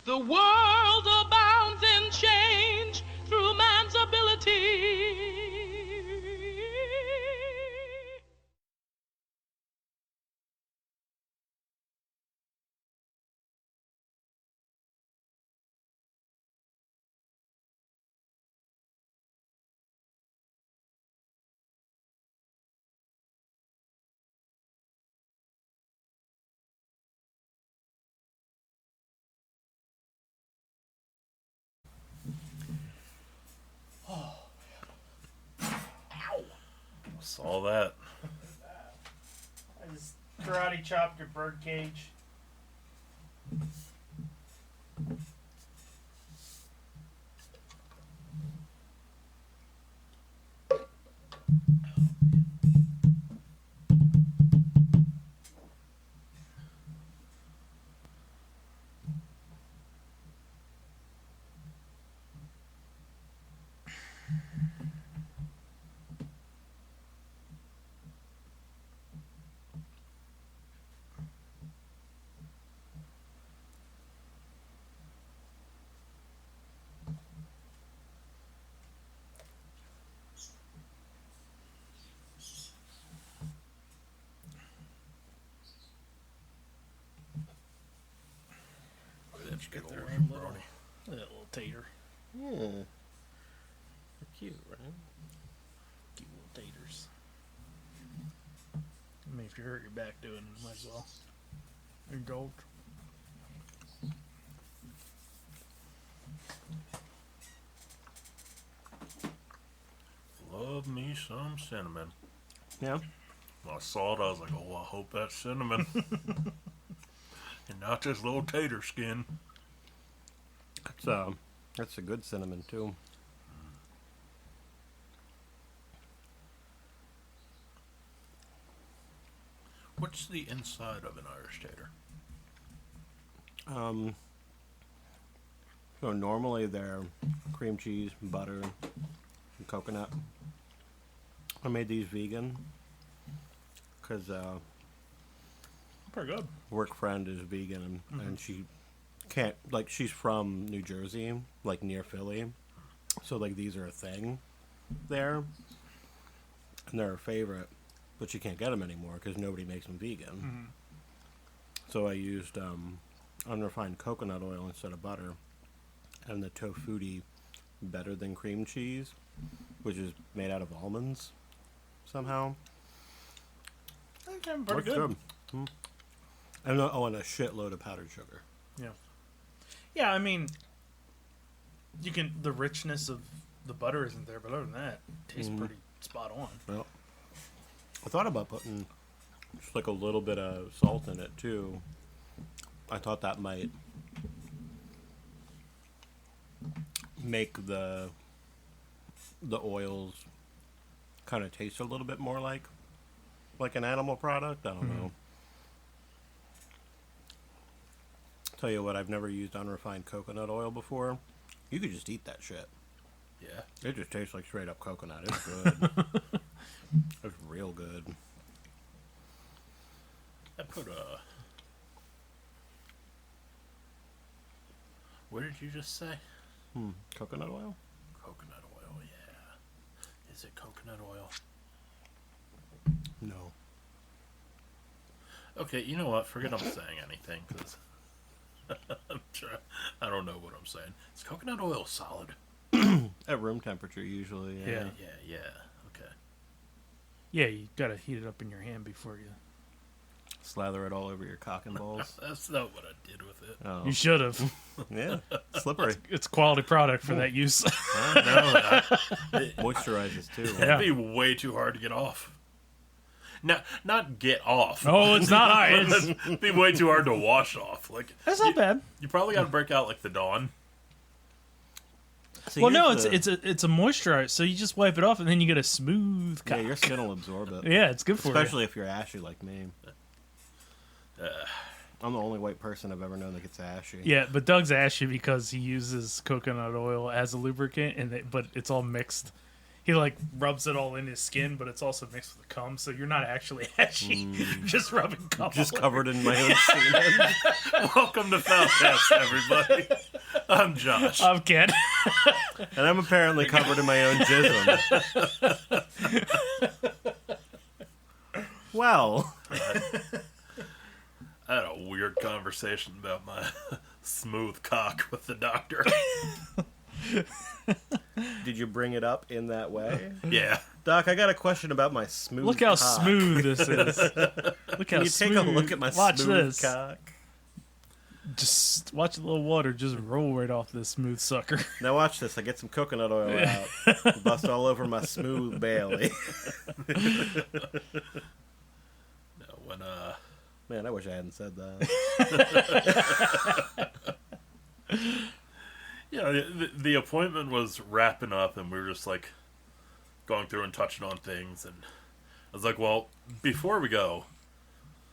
The world abounds in change through man's ability. Saw that. I just karate chopped your bird cage. Let's get there, Brody. That little tater. Yeah. They're cute, right? Cute little taters. I mean, if you hurt your back doing it, might as well. Indulge. Love me some cinnamon. Yeah. When I saw it, I was like, oh, I hope that's cinnamon. And not this little tater skin. That's a good cinnamon too. What's the inside of an Irish tater? So normally they're cream cheese, butter, and coconut. I made these vegan because Pretty good. work friend is vegan and she can't, like, she's from New Jersey, like near Philly, so like these are a thing there and they're her favorite, but she can't get them anymore because nobody makes them vegan. So I used unrefined coconut oil instead of butter, and the tofutti better than cream cheese, which is made out of almonds somehow. Okay, pretty Works good. And and a shitload of powdered sugar. Yeah. Yeah, I mean, you can. The richness of the butter isn't there, but other than that, it tastes pretty spot on. Well, I thought about putting just like a little bit of salt in it too. I thought that might make the oils kind of taste a little bit more like an animal product. I don't know. Tell you what, I've never used unrefined coconut oil before. You could just eat that shit. Yeah. It just tastes like straight up coconut. It's good. It's real good. I put what did you just say? Coconut oil? Coconut oil, yeah. Is it coconut oil? No. Okay, you know what? Forget I'm saying anything, because I don't know what I'm saying. Is coconut oil solid? At room temperature, usually. Yeah. Yeah. Okay. Yeah, you gotta heat it up in your hand before you. Slather it all over your cock and balls. That's not what I did with it. Oh. You should have. Yeah. Slippery. It's quality product for that use. Moisturizes too. Yeah. It'd be way too hard to get off. Not get off. Oh, it's not hard. It'd be way too hard to wash off. Like That's not bad. You probably got to break out like the Dawn. See, Well, no, here's it's a moisturizer, so you just wipe it off and then you get a smooth cock. Yeah, your skin will absorb it. Yeah, it's good for Especially if you're ashy like me. Uh, I'm the only white person I've ever known that gets ashy. Yeah, but Doug's ashy because he uses coconut oil as a lubricant, but it's all mixed. he like rubs it all in his skin, but it's also mixed with cum, so you're not actually ashy. You're just rubbing cum. Just all covered in my own semen. Welcome to Foulcast, everybody. I'm Josh. I'm Ken. And I'm apparently covered in my own jism. Well, I had a weird conversation about my smooth cock with the doctor. did you bring it up in that way? Yeah. Doc, I got a question about my smooth Look how cock. smooth this is. Look how Can you smooth. take a look at my Watch smooth this. cock? Just watch a little water just roll right off this smooth sucker. Now watch this. I get some coconut oil out. Bust all over my smooth Bailey. No, when Man, I wish I hadn't said that. yeah, the appointment was wrapping up, and we were just like going through and touching on things, and I was like, well, before we go,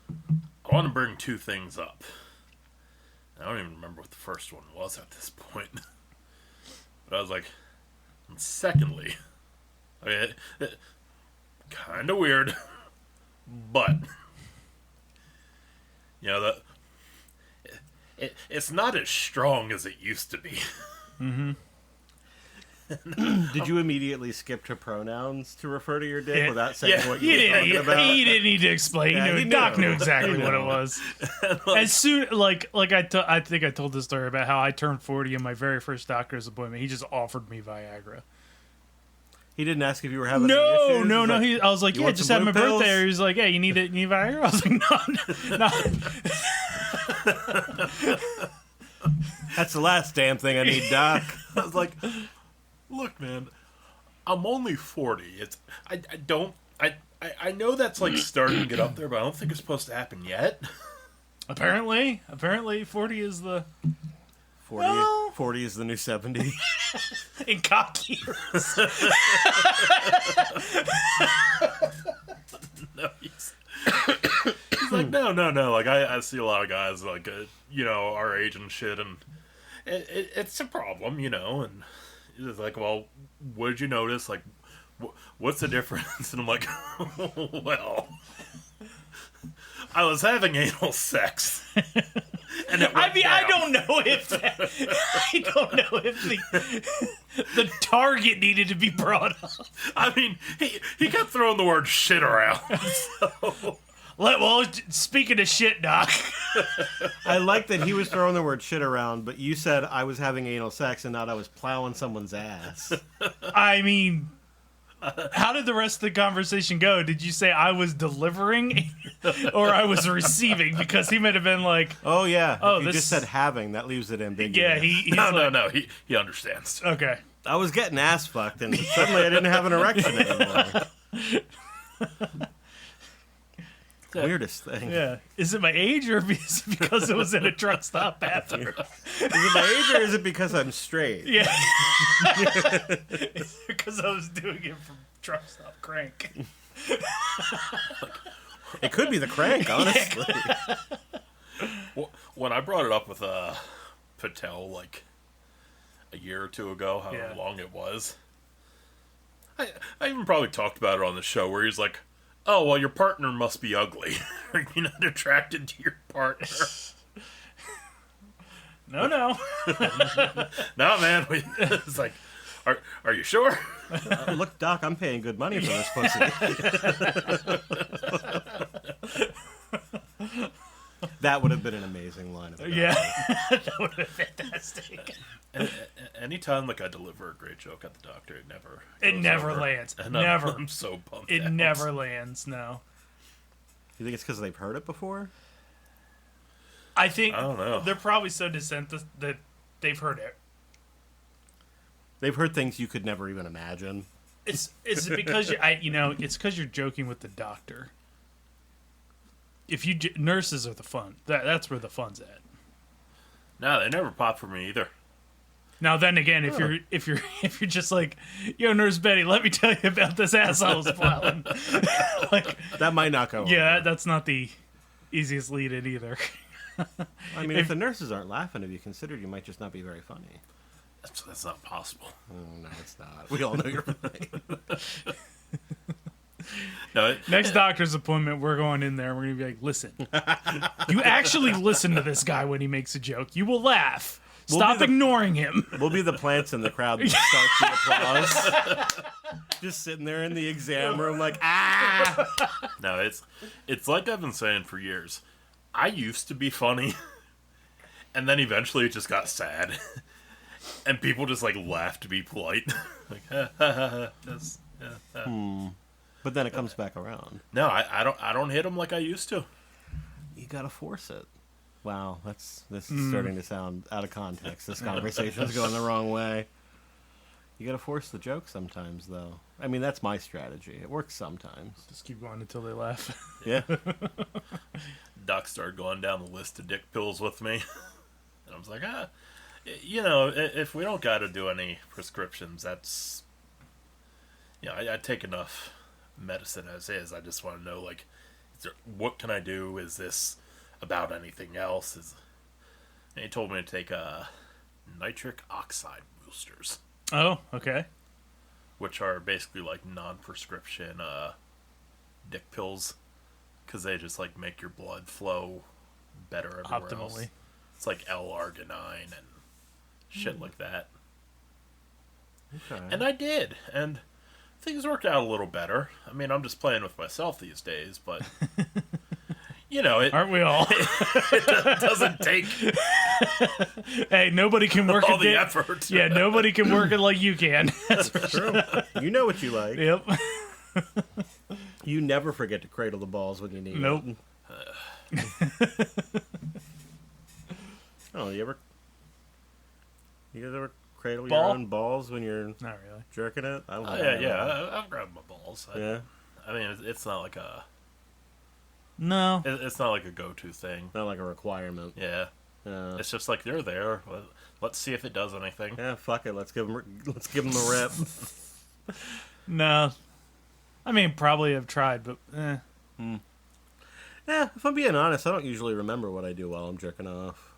I want to bring two things up. I don't even remember what the first one was at this point. But I was like, and secondly, I mean, kind of weird, but, you know, it's not as strong as it used to be. Mm-hmm. Did you immediately skip to pronouns to refer to your dick Yeah. without saying Yeah. what you were talking about? He didn't need to explain. Yeah, He he knew. Doc knew. knew exactly He what it knew. was. As soon, I think I told this story about how I turned 40 in my very first doctor's appointment. He just offered me Viagra. He didn't ask if you were having any No, issues? no, He's no. like, I was like, "You yeah, want just some had my blue pills?" birthday. He was like, yeah, you need Viagra? I was like, no. That's the last damn thing I need, Doc. I was like, look, man, I'm only 40. I know that's like starting to get up there, but I don't think it's supposed to happen yet. Apparently, 40 is the 40, Well- 40 is the new 70. in cock years. No, he's like, no. Like, I see a lot of guys, like, our age and shit, and it's a problem, and it's like, well, what did you notice? Like, what's the difference? And I'm like, well, I was having anal sex. And it went I down. don't know if the target needed to be brought up. I mean, he kept throwing the word shit around. So. Well, speaking of shit, Doc. I like that he was throwing the word shit around, but you said I was having anal sex and not I was plowing someone's ass. I mean, how did the rest of the conversation go? Did you say I was delivering or I was receiving? Because he might have been like, Oh, yeah. Oh, If you this- just said having, that leaves it ambiguous. yeah, he's No, like, he understands. Okay. I was getting ass fucked, and suddenly I didn't have an erection anymore. Weirdest thing. Yeah. Is it my age or is it because it was in a truck stop bathroom? Is it my age or is it because I'm straight? Yeah. Is it because I was doing it from truck stop crank? It could be the crank, honestly. Well, when I brought it up with Patel, like, a year or two ago, however long it was, I even probably talked about it on the show, where he's like, oh, well, your partner must be ugly. Are you not attracted to your partner? No. No, man. It's like, are you sure? Look, Doc, I'm paying good money for this pussy. That would have been an amazing line of dialogue. Yeah. That would have been fantastic. Anytime, like, I deliver a great joke at the doctor, it never It goes never over. lands. And Never. I'm so bummed It out. never lands, no. You think it's because they've heard it before? I think I don't know. they're probably so descent that they've heard it. They've heard things you could never even imagine. Is it because it's because you're joking with the doctor. If you nurses are the fun. That's where the fun's at. No, they never pop for me either. Now then again, if you're just like, yo, Nurse Betty, let me tell you about this ass I was plowing. Like, That might not go yeah, over. that's not the easiest lead in either. I mean, if the nurses aren't laughing, have you considered you might just not be very funny? That's not possible. Oh, no, it's not. We all know you're right. No, Next doctor's appointment, we're going in there and we're going to be like, listen, you actually listen to this guy when he makes a joke. You will laugh. Stop ignoring him. We'll be the plants in the crowd that start the applause. Just sitting there in the exam room like, ah! no, it's like I've been saying for years. I used to be funny, and then eventually it just got sad. And people just, like, laugh to be polite. Like, ha, ha, ha, ha. Just, But then it comes back around. No, I don't hit them like I used to. You gotta force it. Wow, this is starting to sound out of context. This conversation's going the wrong way. You gotta force the joke sometimes, though. I mean, that's my strategy. It works sometimes. Just keep going until they laugh. Yeah. Doc started going down the list of dick pills with me. And I was like, you know, if we don't gotta do any prescriptions, that's... You know, I take enough medicine as is. I just want to know, like, what can I do? Is this about anything else? And he told me to take nitric oxide boosters, Oh, okay. which are basically like non-prescription dick pills, because they just like make your blood flow better everywhere Optimally. else. It's like L-arginine and shit like that. Okay. And I did, and things worked out a little better. I mean, I'm just playing with myself these days, but you know, Aren't we all? it doesn't take Hey, nobody can work all it. the effort. Yeah, nobody can work it like you can. That's for sure. You know what you like. Yep. You never forget to cradle the balls when you need Nope. it. Oh, you guys ever cradle your Ball? own balls when you're Not really. jerking it? I don't Oh, think yeah. I've grabbed my balls. Yeah. I mean, it's not like a. No. It's not like a go-to thing. Not like a requirement. Yeah. Yeah. It's just like they're there. Let's see if it does anything. Yeah, fuck it. Let's give them a rip. No. I mean, probably have tried, but Yeah, if I'm being honest, I don't usually remember what I do while I'm jerking off.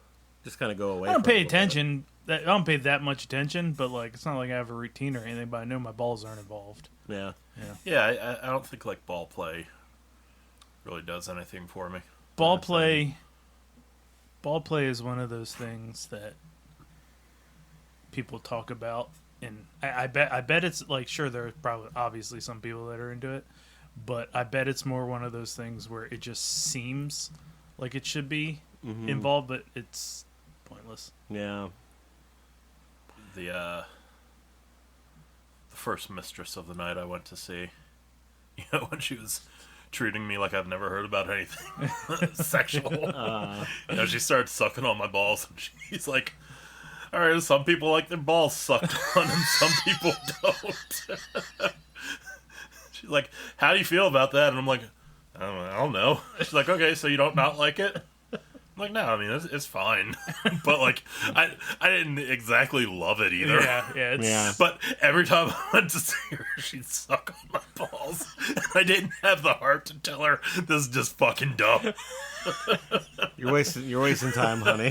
Just kind of go away. I don't for a pay little attention. I don't pay that much attention, but like, it's not like I have a routine or anything. But I know my balls aren't involved. bit. Yeah. Yeah, I don't think like ball play really does anything for me. Ball play is one of those things that people talk about, and I bet it's like, sure, there are probably obviously some people that are into it, but I bet it's more one of those things where it just seems like it should be involved, but it's pointless. Yeah. The first mistress of the night I went to see, you know, when she was treating me like I've never heard about anything sexual. You know, she started sucking on my balls, and she's like, all right, some people like their balls sucked on, and some people don't. She's like, how do you feel about that? And I'm like, I don't know. She's like, okay, so you don't not like it? I'm like, no, I mean, it's fine. But, like, I didn't exactly love it either. Yeah. But every time I went to see her, she'd suck on my balls. And I didn't have the heart to tell her, this is just fucking dumb. You're wasting time, honey.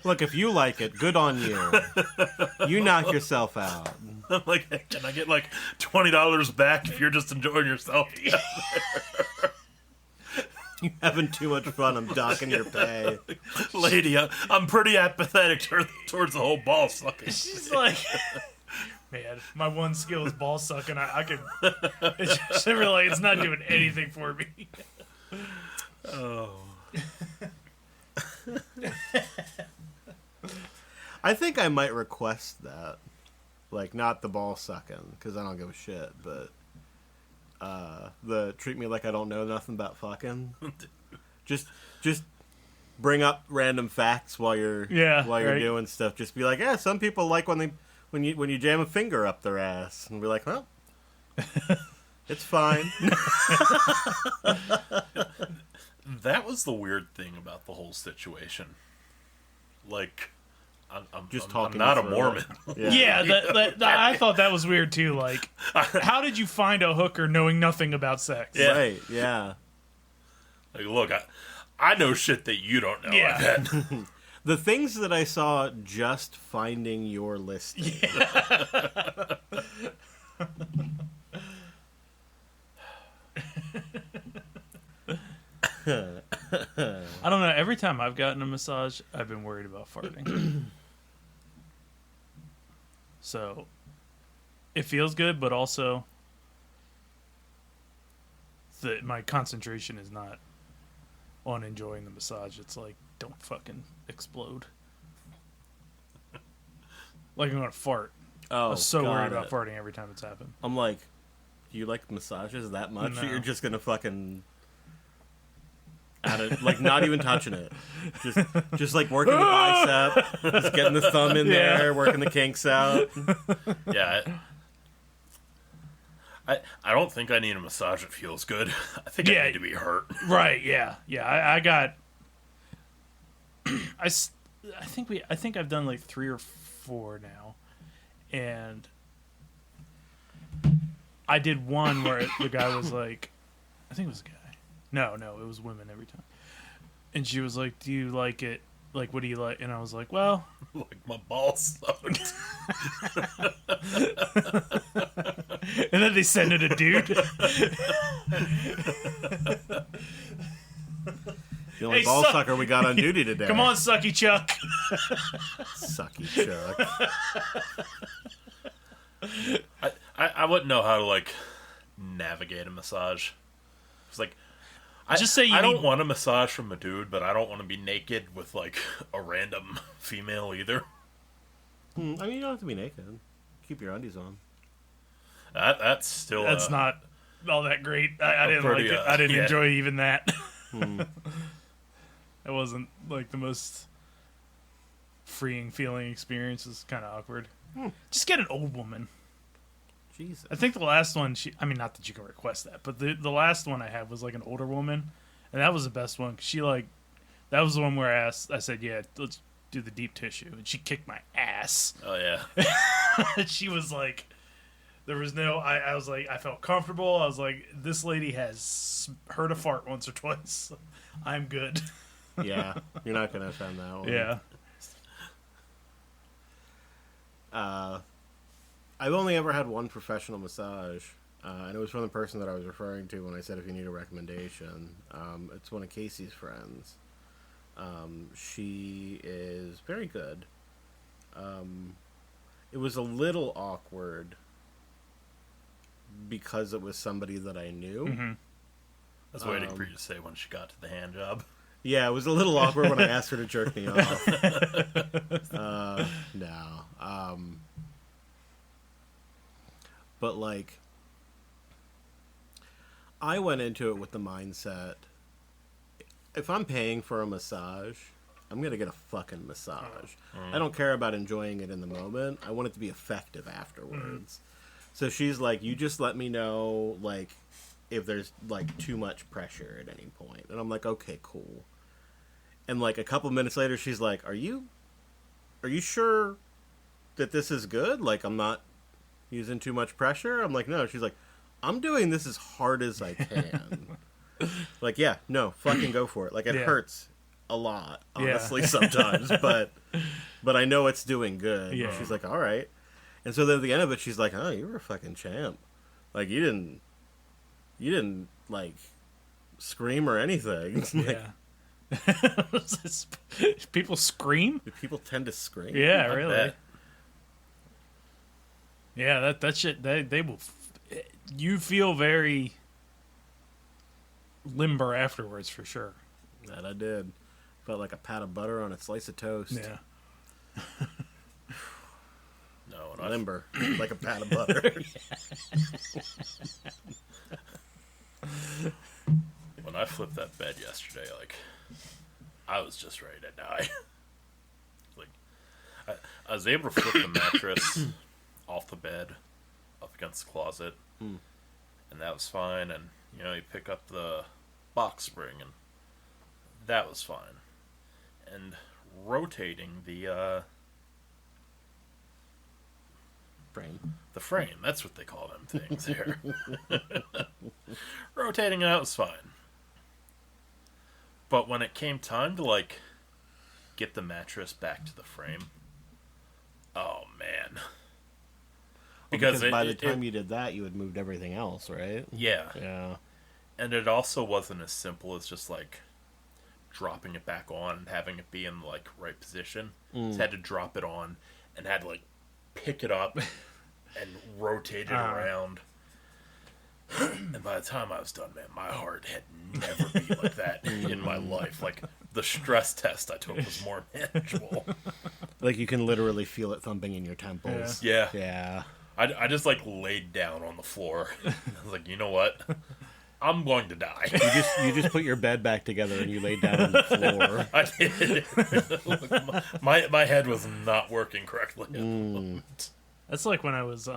Look, if you like it, good on you. You knock yourself out. I'm like, hey, can I get, like, $20 back if you're just enjoying yourself? You're having too much fun. I'm docking your pay. Lady, I'm pretty apathetic towards the whole ball sucking. She's like, man, my one skill is ball sucking. I can. It's just really, it's not doing anything for me. Oh. I think I might request that. Like, not the ball sucking, because I don't give a shit, but the treat me like I don't know nothing about fucking. Just bring up random facts while you're doing stuff. Just be like, yeah, some people like when you jam a finger up their ass, and be like, well, it's fine. That was the weird thing about the whole situation. Like, I'm not a Mormon. Yeah, I thought that was weird too. Like, how did you find a hooker knowing nothing about sex? Yeah. Right, yeah. Like, look, I know shit that you don't know. Yeah. I bet. The things that I saw just finding your listing. Yeah. I don't know. Every time I've gotten a massage, I've been worried about farting. So, it feels good, but also my concentration is not on enjoying the massage. It's like, don't fucking explode. Like I'm gonna fart. Oh, I'm so got worried it. about farting every time it's happened. I'm like, do you like massages that much? No. That you're just gonna fucking like not even touching it, just like working the bicep, just getting the thumb in there, working the kinks out. Yeah. I don't think I need a massage that feels good. I think I need to be hurt. Right? Yeah. I got. I think I've done like 3 or 4 now, and I did one where the guy was like, I think it was a guy. No, it was women every time. And she was like, "Do you like it? Like, what do you like?" And I was like, "Well, Like my balls sucked. And then they send it a dude. The only Hey, ball suck- sucker we got on duty today. Come on, Sucky Chuck." Sucky Chuck. I wouldn't know how to like navigate a massage. It's like Just say you I don't need- want a massage from a dude, but I don't want to be naked with like a random female either. I mean, you don't have to be naked. Keep your undies on. That's still That's not all that great. I didn't pretty, like it. I didn't yeah. enjoy even that. It wasn't like the most freeing feeling experience. It's kind of awkward. Just get an old woman. Jesus. I think the last one, not that you can request that, but the last one I had was like an older woman, and that was the best one. 'Cause she that was the one where I said, yeah, let's do the deep tissue, and she kicked my ass. Oh yeah. She was like, there was no, I was like, I felt comfortable. I was like, this lady has heard a fart once or twice. I'm good. Yeah, you're not gonna offend that one. Yeah. I've only ever had one professional massage, and it was from the person that I was referring to when I said if you need a recommendation. It's one of Casey's friends. She is very good. It was a little awkward because it was somebody that I knew. Mm-hmm. I was waiting for you to say when she got to the hand job. Yeah, it was a little awkward when I asked her to jerk me off. No. But, like, I went into it with the mindset, if I'm paying for a massage, I'm going to get a fucking massage. I don't care about enjoying it in the moment. I want it to be effective afterwards. So she's like, you just let me know, like, if there's, like, too much pressure at any point. And I'm like, okay, cool. And, like, a couple minutes later, she's like, are you sure that this is good? Like, I'm not using too much pressure? I'm like, no. She's like, I'm doing this as hard as I can. Like, yeah, no, fucking go for it. Like, it hurts a lot, honestly, sometimes. But I know it's doing good. Yeah. She's like, all right. And so then at the end of it, she's like, oh, you were a fucking champ. Like, you didn't, like, scream or anything. Like, Yeah. People scream? people tend to scream. Yeah, I really. bet. Yeah, that shit, they will. You feel very limber afterwards, for sure. That I did. Felt like a pat of butter on a slice of toast. Yeah. No, Limber. Like a pat of butter. when I flipped that bed yesterday, like, I was just ready to die. Like, I was able to flip the mattress off the bed up against the closet, and that was fine. And you pick up the box spring, and that was fine. And rotating the frame, that's what they call them things here. Rotating it out was fine. But when it came time to, like, get the mattress back to the frame. Oh man. Because by the time you did that, you had moved everything else, right? Yeah. Yeah. And it also wasn't as simple as just like dropping it back on and having it be in the like right position. So I had to drop it on and had to like pick it up and rotate it around. And by the time I was done, man, my heart had never beat like that in my life. Like the stress test I took was more manageable. Like you can literally feel it thumping in your temples. Yeah. Yeah. I just like laid down on the floor. I was like, you know what? I'm going to die. You just put your bed back together and you laid down on the floor. I did. Look, my head was not working correctly. That's like when I was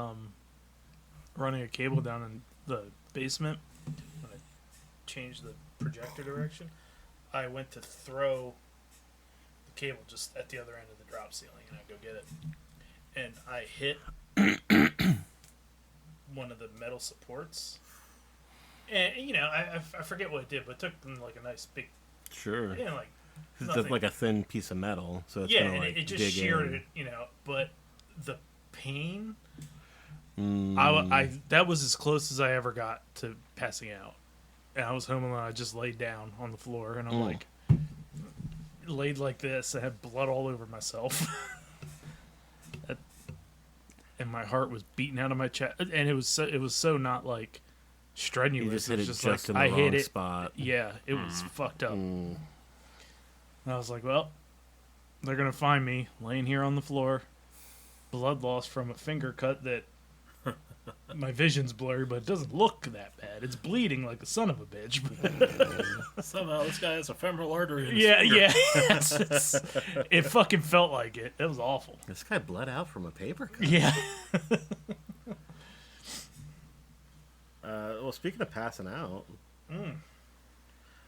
running a cable down in the basement. When I changed the projector direction, I went to throw the cable just at the other end of the drop ceiling, and I go get it, and I hit one of the metal supports, and I forget what it did, but it took them like a nice big, Sure. like It's nothing. like a thin piece of metal, so it's Yeah, gonna and like it just dig sheared in. it, but the pain, I that was as close as I ever got to passing out. And I was home alone. I just laid down on the floor, and I'm like, laid like this. I had blood all over myself. And my heart was beating out of my chest. And it was so not like strenuous. You just it hit was it just just like, in the I wrong hit it. spot. Yeah, it was fucked up. And I was like, well, they're going to find me laying here on the floor, blood loss from a finger cut that my vision's blurry, but it doesn't look that bad. It's bleeding like the son of a bitch. Somehow this guy has a femoral artery in his Yeah, finger. yeah. It fucking felt like it. It was awful. This guy bled out from a paper cut. Yeah. Well, speaking of passing out,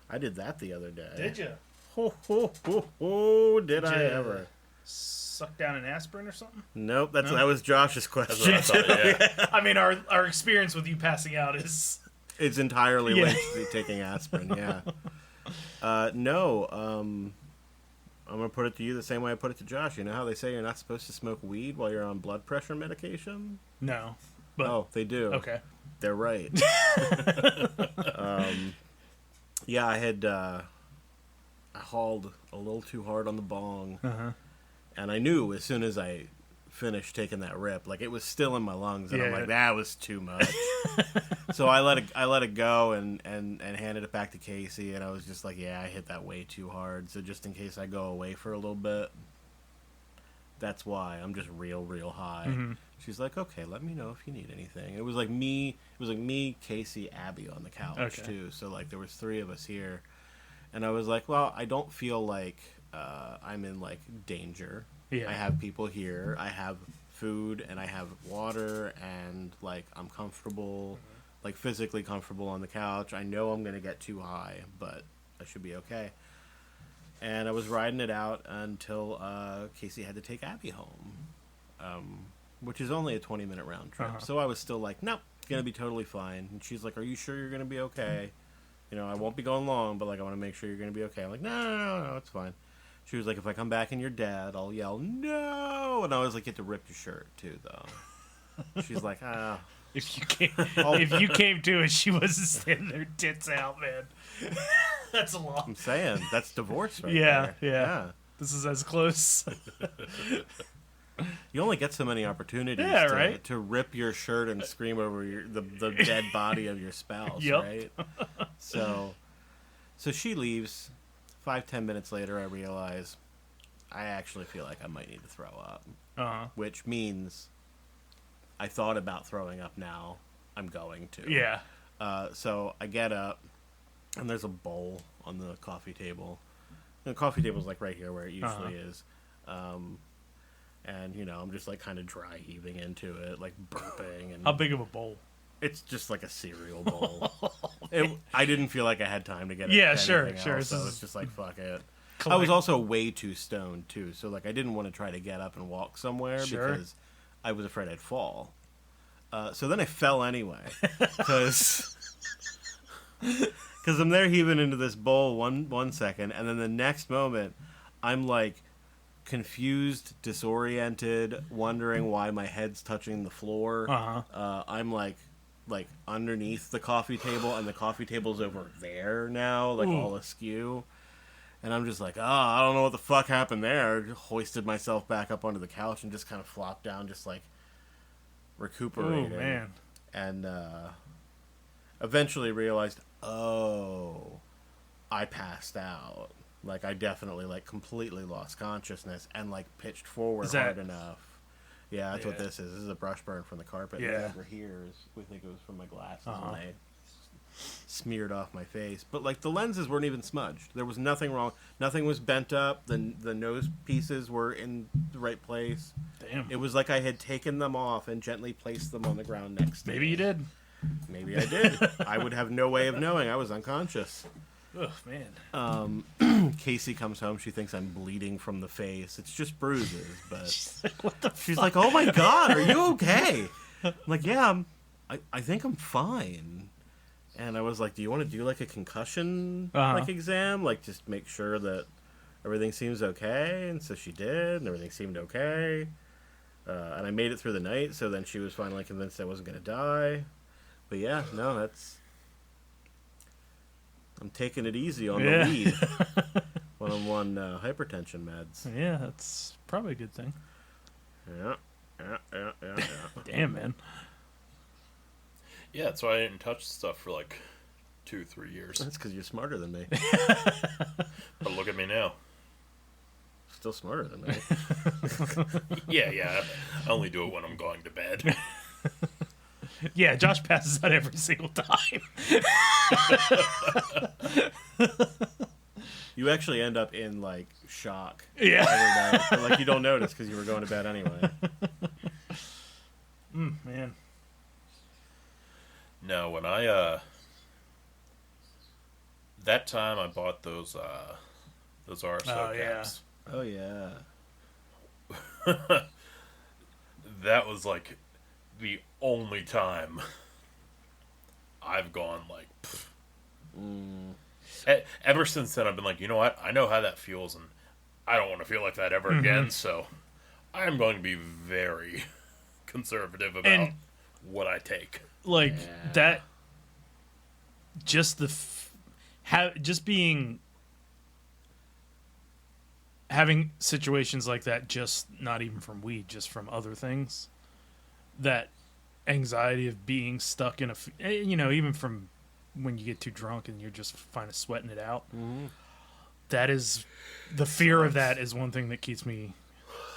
I did that the other day. Did you Ho, ho, ho, ho, did I you- ever? suck down an aspirin or something? Nope, that was Josh's That's question. what I thought, yeah. I mean, our experience with you passing out is... It's entirely Yeah. linked to taking aspirin, yeah. No, I'm going to put it to you the same way I put it to Josh. You know how they say you're not supposed to smoke weed while you're on blood pressure medication? No. But, Oh, they do. okay. They're right. Yeah, I hauled a little too hard on the bong. Uh-huh. And I knew as soon as I finished taking that rip, like it was still in my lungs, and I'm Yeah. like, that was too much. So I let it go and handed it back to Casey, and I was just like, yeah, I hit that way too hard. So just in case I go away for a little bit, that's why I'm just real high. Mm-hmm. She's like, okay, let me know if you need anything. It was like me, Casey, Abby on the couch Okay. too. So like there was 3 of us here, and I was like, well, I don't feel like I'm in like danger. Yeah. I have people here. I have food and I have water, and like I'm comfortable, like physically comfortable on the couch. I know I'm gonna get too high, but I should be okay. And I was riding it out until Casey had to take Abby home, which is only a 20-minute round trip. Uh-huh. So I was still like, nope, gonna be totally fine. And she's like, are you sure you're gonna be okay? You know, I won't be going long, but like I want to make sure you're gonna be okay. I'm like, no, it's fine. She was like, if I come back and you're dead, I'll yell, no! And I was like, you have to rip your shirt, too, though. She's like, ah. If you came to it, she wasn't standing there tits out, man. That's a lot. I'm saying, that's divorce right Yeah, there. yeah. This is as close. You only get so many opportunities Yeah, right? to rip your shirt and scream over the dead body of your spouse, Yep. right? So she leaves. 5-10 minutes later, I realize I actually feel like I might need to throw up, Uh-huh. which means I thought about throwing up now. I'm going to. Yeah. So I get up, and there's a bowl on the coffee table. The coffee table's like right here where it usually is. And, you know, I'm just like kind of dry heaving into it, like burping. And How big of a bowl? it's just like a cereal bowl. I didn't feel like I had time to get it. Yeah, to sure, anything sure. else, This so is it's just like, fuck it. I was also way too stoned, too. So, like, I didn't want to try to get up and walk somewhere Sure. because I was afraid I'd fall. So then I fell anyway. Because I'm there heaving into this bowl one second, and then the next moment, I'm like confused, disoriented, wondering why my head's touching the floor. I'm like underneath the coffee table, and the coffee table's over there now, like all askew. And I'm just like, I don't know what the fuck happened there. Hoisted myself back up onto the couch and just kind of flopped down, just like recuperating. Oh, man. And eventually realized, I passed out. Like, I definitely, like, completely lost consciousness and, like, pitched forward hard enough. Yeah, that's what this is. This is a brush burn from the carpet. Yeah. Over here we think it was from my glasses, and they smeared off my face. But, like, the lenses weren't even smudged. There was nothing wrong. Nothing was bent up. The nose pieces were in the right place. Damn. It was like I had taken them off and gently placed them on the ground next to me. Maybe you did. Maybe I did. I would have no way of knowing. I was unconscious. Oh, man. Casey comes home. She thinks I'm bleeding from the face. It's just bruises, but She's like, what the she's like, "Oh my god, are you okay?" I'm like, "Yeah, I think I'm fine." And I was like, "Do you want to do like a concussion like exam, like just make sure that everything seems okay?" And so she did, and everything seemed okay. And I made it through the night. So then she was finally convinced I wasn't gonna die. But yeah, no, I'm taking it easy on the weed when I'm on hypertension meds. Yeah, that's probably a good thing. Yeah. Damn, man. Yeah, that's why I didn't touch stuff for like 2-3 years. That's because you're smarter than me. But look at me now. Still smarter than me. Yeah. I only do it when I'm going to bed. Yeah, Josh passes out every single time. You actually end up in like shock. Yeah. Every night. But, like you don't notice because you were going to bed anyway. Man. No, when I that time I bought those RSO caps. Oh yeah. That was like the only time I've gone like ever since then I've been like, you know what, I know how that feels and I don't want to feel like that ever again, so I'm going to be very conservative about what I take. Like that just having situations like that, just not even from weed, just from other things, that anxiety of being stuck in even from when you get too drunk and you're just kind of sweating it out. That is the fear of that is one thing that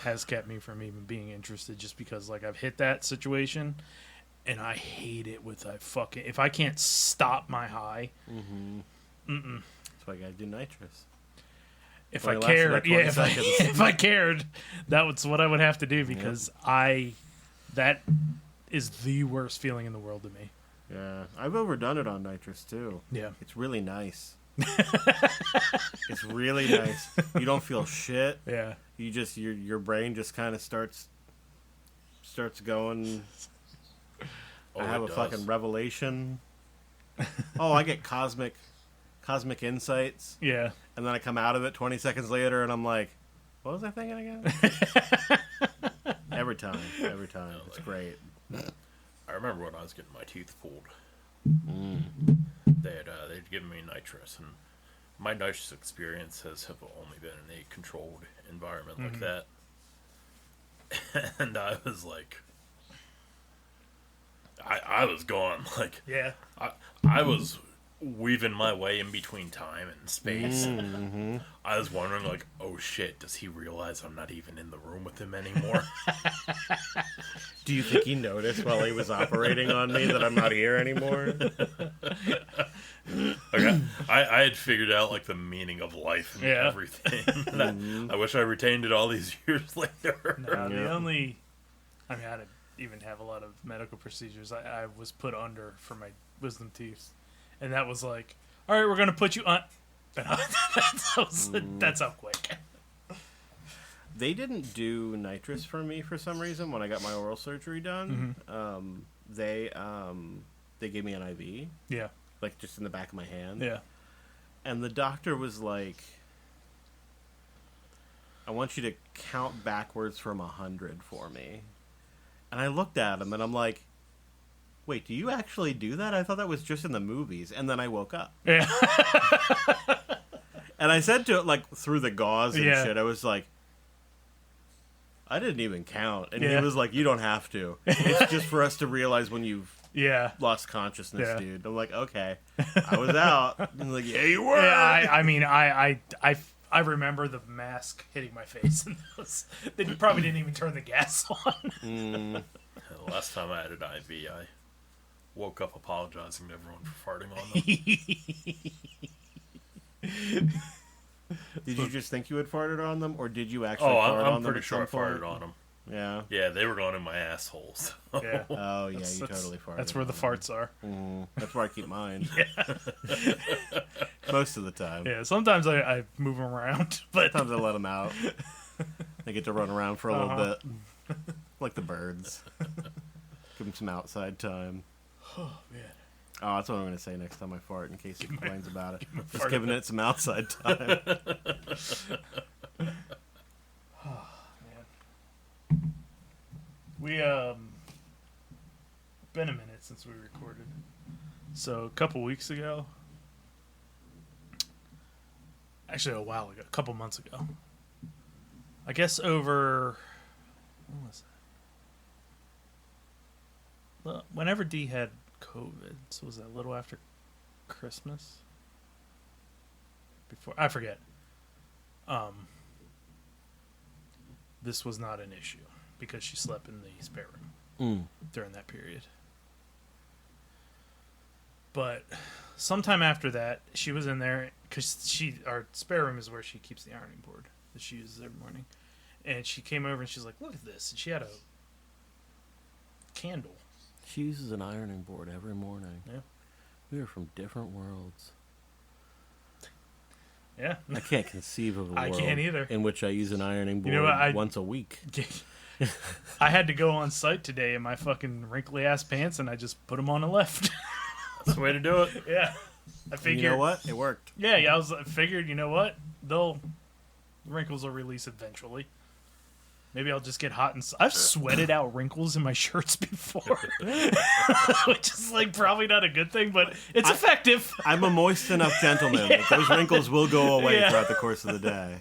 has kept me from even being interested, just because like I've hit that situation and I hate it with if I can't stop my high. That's why you gotta do nitrous. If I cared, if I cared, that's what I would have to do, because that is the worst feeling in the world to me. Yeah, I've overdone it on nitrous too. Yeah, it's really nice. It's really nice. You don't feel shit. Yeah, you just your brain just kind of starts going. I have a fucking revelation. I get cosmic insights. Yeah. And then I come out of it 20 seconds later and I'm like, what was I thinking again? Every time. It's great. I remember when I was getting my teeth pulled. They'd given me nitrous, and my nitrous experiences have only been in a controlled environment like that. And I was like, I was gone. Like, yeah, I was weaving my way in between time and space. I was wondering, like, oh shit, does he realize I'm not even in the room with him anymore? Do you think he noticed while he was operating on me that I'm not here anymore? Okay. I had figured out, like, the meaning of life and everything. I wish I retained it all these years later. No, I didn't even have a lot of medical procedures. I was put under for my wisdom teeth. And that was like, all right, we're going to put you on. That's how quick. They didn't do nitrous for me for some reason when I got my oral surgery done. They gave me an IV. Yeah. Like just in the back of my hand. Yeah. And the doctor was like, I want you to count backwards from 100 for me. And I looked at him, and I'm like, wait, do you actually do that? I thought that was just in the movies. And then I woke up. Yeah. And I said to it, like, through the gauze and Yeah. shit, I was like, I didn't even count. And Yeah. he was like, you don't have to. It's just for us to realize when you've Yeah. lost consciousness, Yeah. dude. I'm like, okay. I was out. And like, yeah, you were. Yeah, I mean, I remember the mask hitting my face, and they probably didn't even turn the gas on. The last time I had an IV, I woke up apologizing to everyone for farting on them. Did you just think you had farted on them, or did you actually Oh, fart on I'm them pretty at sure I some point? farted on them. Yeah. Yeah, they were going in my assholes. Yeah. Oh, yeah, That's- you that's- totally farted. That's where the on farts are. them. That's where I keep mine. Most of the time. Yeah, sometimes I move them around, but Sometimes I let them out. They get to run around for a little Uh-huh. bit. Like the birds. Give them some outside time. oh man, Oh, that's what I'm going to say next time I fart, in case he complains about it. him a Just fart giving it some outside time. we been a minute since we recorded. So a couple weeks ago, actually a while ago, a couple months ago, I guess over when was that? Well, whenever D had COVID, so was that a little after Christmas? Before, I forget. This was not an issue because she slept in the spare room during that period. But sometime after that, she was in there because our spare room is where she keeps the ironing board that she uses every morning. And she came over and she's like, "Look at this!" And she had a candle. She uses an ironing board every morning. Yeah. We are from different worlds. Yeah. I can't conceive of a I world can't either. in which I use an ironing board You know what, once a week. I had to go on site today in my fucking wrinkly ass pants, and I just put them on the left. That's the way to do it. Yeah, I figured. You know what? It worked. Yeah, I figured. You know what? The wrinkles will release eventually. Maybe I'll just get hot and. I've sweated out wrinkles in my shirts before, which is like probably not a good thing, but it's effective. I'm a moist enough gentleman that those wrinkles will go away Yeah. throughout the course of the day.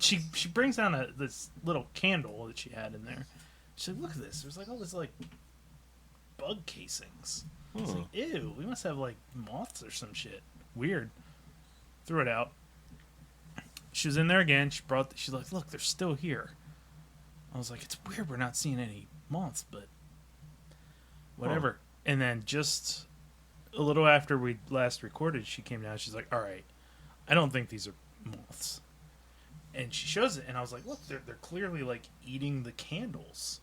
She brings down this little candle that she had in there. She's like, "Look at this. There's like all this like bug casings." I was like, "Ew, we must have like moths or some shit. Weird." Threw it out. She was in there again. She's like, "Look, they're still here." I was like, "It's weird we're not seeing any moths, but whatever." And then just a little after we last recorded, she came down. She's like, "All right, I don't think these are moths." And she shows it, and I was like, "Look, they're clearly like eating the candles."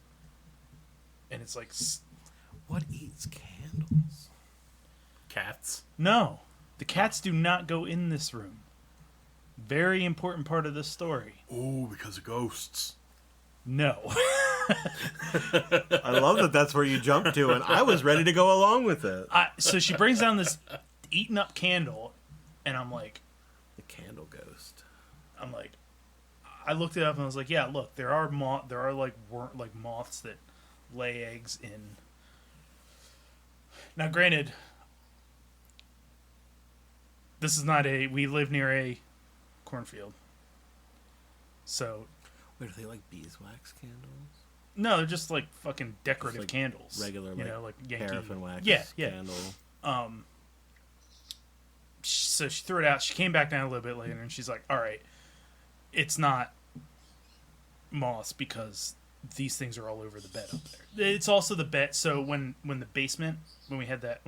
And it's like, What eats candles? Cats. no, the cats do not go in this room. Very important part of this story. Ooh, because of ghosts. No. I love that that's where you jumped to, and I was ready to go along with it. So she brings down this eaten up candle, and I'm like, The candle ghost. I looked it up and I was like, yeah, look, there are like moths that lay eggs in. Now, granted, this is not we live near a cornfield, so Wait, are they like beeswax candles? no, they're just like fucking decorative like candles, Regular, you like, know, like Yankee paraffin wax yeah. candle. So she threw it out. She came back down a little bit later, and she's like, "All right, it's not moths because these things are all over the bed up there. It's also the bed. So when the basement, when I had the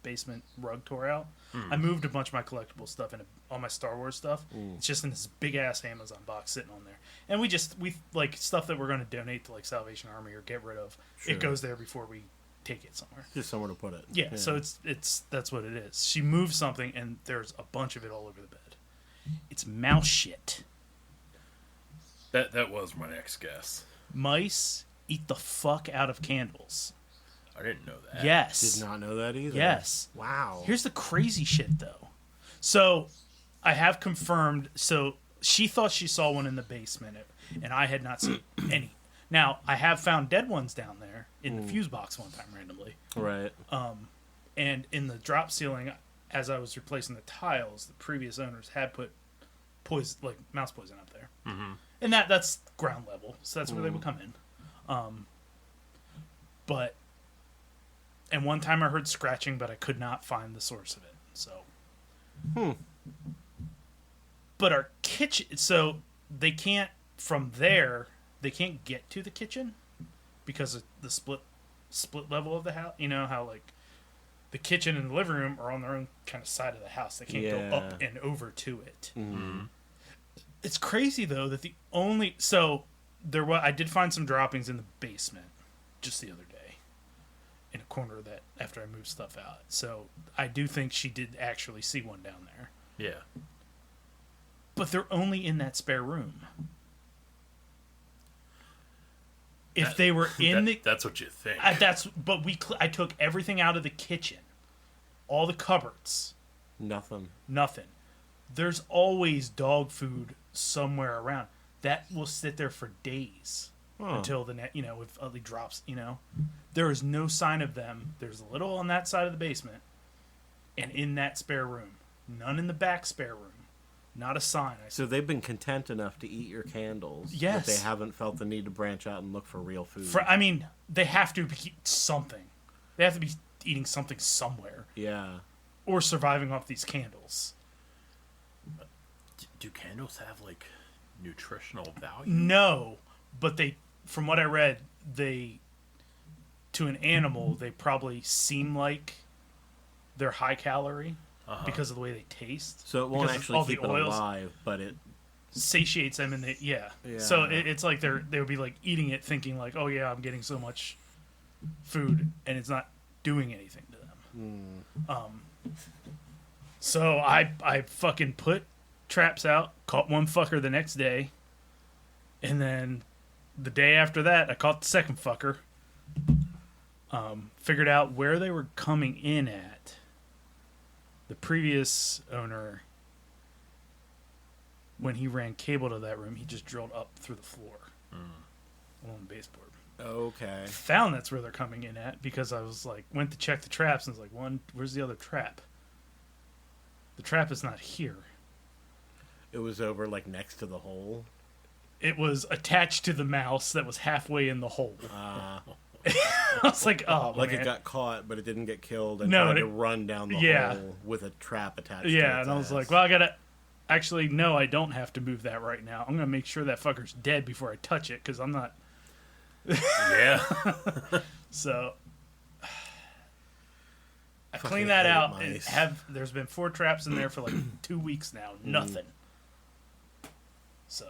basement rug tore out, I moved a bunch of my collectible stuff and all my Star Wars stuff. It's just in this big ass Amazon box sitting on there, and we like stuff that we're going to donate to like Salvation Army or get rid of. Sure. It goes there before we take it somewhere. Just somewhere to put it. Yeah, so it's that's what it is. She moved something, and there's a bunch of it all over the bed. It's mouse shit. That was my next guess. Mice eat the fuck out of candles. I didn't know that. Yes. Did not know that either. Yes. Wow. Here's the crazy shit, though. So I have confirmed. So she thought she saw one in the basement, and I had not seen any. Now, I have found dead ones down there in the fuse box one time randomly. Right. And in the drop ceiling, as I was replacing the tiles, the previous owners had put poison, like mouse poison up there. Mm-hmm. And that's ground level, so that's where they would come in. And one time I heard scratching, but I could not find the source of it. So. But our kitchen, so they can't, from there, they can't get to the kitchen because of the split level of the house. You know how, like, the kitchen and the living room are on their own kind of side of the house. They can't go up and over to it. Mm-hmm. It's crazy, though, that I did find some droppings in the basement just the other day in a corner of that after I moved stuff out. So I do think she did actually see one down there. Yeah. But they're only in that spare room. If they were in that's what you think. I took everything out of the kitchen, all the cupboards. Nothing. There's always dog food somewhere around that will sit there for days until the net. If ugly drops. There is no sign of them. There's a little on that side of the basement, and in that spare room. None in the back spare room. Not a sign. So they've been content enough to eat your candles. Yes. But they haven't felt the need to branch out and look for real food. They have to be something. They have to be eating something somewhere. Yeah. Or surviving off these candles. Do candles have, like, nutritional value? No. But from what I read, to an animal, they probably seem like they're high calorie. Because of the way they taste. So it won't actually keep it alive, but it satiates them, and yeah. So it's like they would be like eating it, thinking like, oh yeah, I'm getting so much food, and it's not doing anything to them. So I fucking put traps out, caught one fucker the next day, and then the day after that, I caught the second fucker. Figured out where they were coming in at. The previous owner, when he ran cable to that room, he just drilled up through the floor along the baseboard. Okay. Found that's where they're coming in at because I was like, went to check the traps and was like, where's the other trap? The trap is not here. It was over like next to the hole. It was attached to the mouse that was halfway in the hole. I was like, oh, like man. It got caught, but it didn't get killed, and tried to run down the hole with a trap attached to it. Yeah, and I was like, well, I gotta... Actually, no, I don't have to move that right now. I'm gonna make sure that fucker's dead before I touch it, because I'm not... Yeah. So... I cleaned that out, and there's been 4 traps in there for like 2 weeks now. Nothing. So...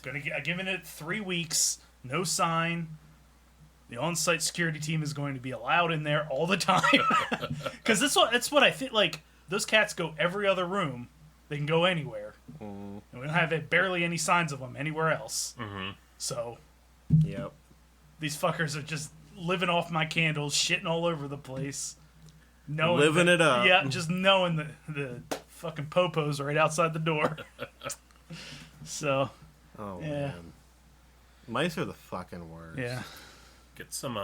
I'm giving it 3 weeks, no sign... The on-site security team is going to be allowed in there all the time. Because that's what I think. Like, those cats go every other room. They can go anywhere. And we don't have barely any signs of them anywhere else. Mm-hmm. So, yep. These fuckers are just living off my candles, shitting all over the place. Living it up. Yeah, just knowing the fucking popos right outside the door. So, oh, man. Mice are the fucking worst. Yeah. Get some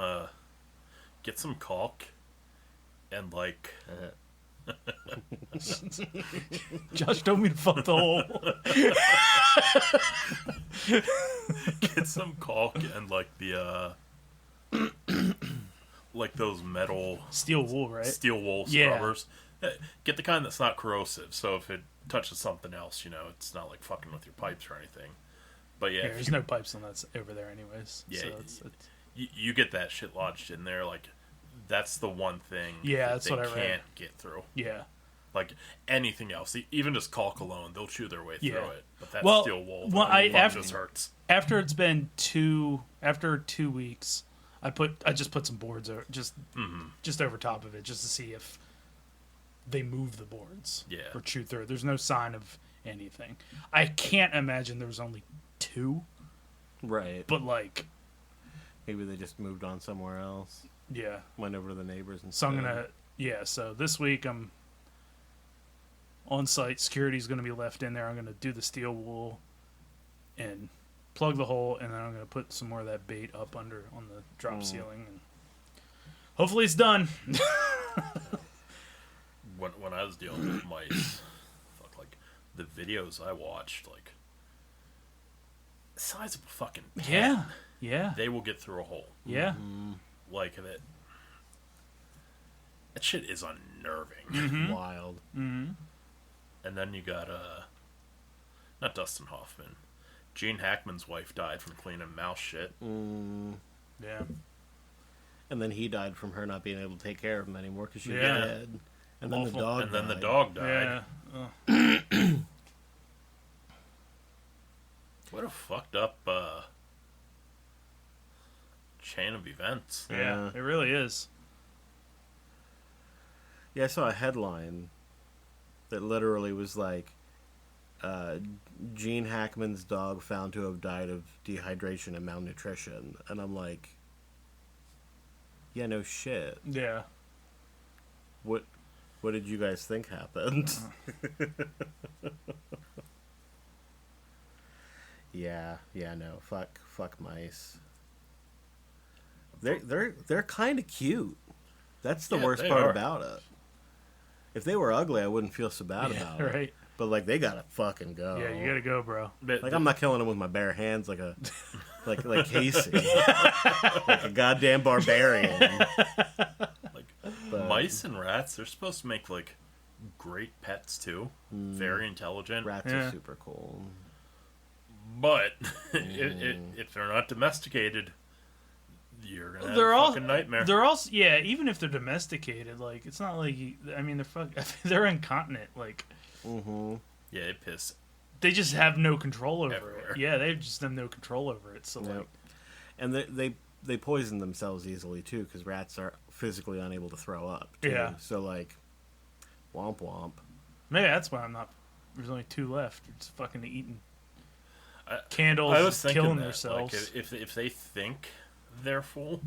caulk and like Josh told me to fuck the hole. Get some caulk and like the like those metal steel wool scrubbers. Get the kind that's not corrosive, so if it touches something else, it's not like fucking with your pipes or anything. But yeah, there's no pipes on that over there anyways. Yeah, so it's you get that shit lodged in there, like that's the one thing. Yeah, that's what I read. Can't get through. Yeah, like anything else, even just caulk alone, they'll chew their way through it. But that steel wool, just hurts. After it's been 2 weeks, I just put some boards over, just over top of it, just to see if they move the boards, or chew through it. There's no sign of anything. I can't imagine there was only 2, right? But like. Maybe they just moved on somewhere else. Yeah. Went over to the neighbors and so I'm gonna so this week I'm on site. Security's going to be left in there. I'm going to do the steel wool and plug the hole, and then I'm going to put some more of that bait up under on the drop ceiling. And hopefully it's done. When I was dealing with mice, fuck, like the videos I watched, like the size of a fucking pen, Yeah. they will get through a hole. Yeah. Like that shit is unnerving. Wild. Mm-hmm. And then you got not Dustin Hoffman, Gene Hackman's wife died from cleaning mouse shit. Yeah. And then he died from her not being able to take care of him anymore because she was Yeah. dead. And then the Awful. dog And then the died. dog died. Yeah. What a fucked up chain of events. Yeah. It really is. Yeah, I saw a headline that literally was like, Gene Hackman's dog found to have died of dehydration and malnutrition. And I'm like, yeah, no shit. Yeah. What did you guys think happened? Yeah, no, fuck mice. They're kind of cute. That's the worst they part are. about it. If they were ugly, I wouldn't feel so bad about it. Right. But like, they gotta fucking go. Yeah, you gotta go, bro. But Like, I'm not killing them with my bare hands, like a like Casey, like a goddamn barbarian. like But- mice and rats, they're supposed to make like great pets too. Very intelligent. Rats Yeah. are super cool. But if they're not domesticated, you're gonna have They're a all fucking nightmare. They're also even if they're domesticated, like it's not like they're incontinent. Like Mm-hmm. Yeah, they piss. they just have no control over Everywhere. it. Yeah, they just have no control over it. So Yep. like, And they poison themselves easily too, because rats are physically unable to throw up. Too. Yeah. So like, womp womp. maybe that's why I'm not. There's only 2 left. It's fucking eating I candles, was thinking killing that, themselves. like, if they think they're full,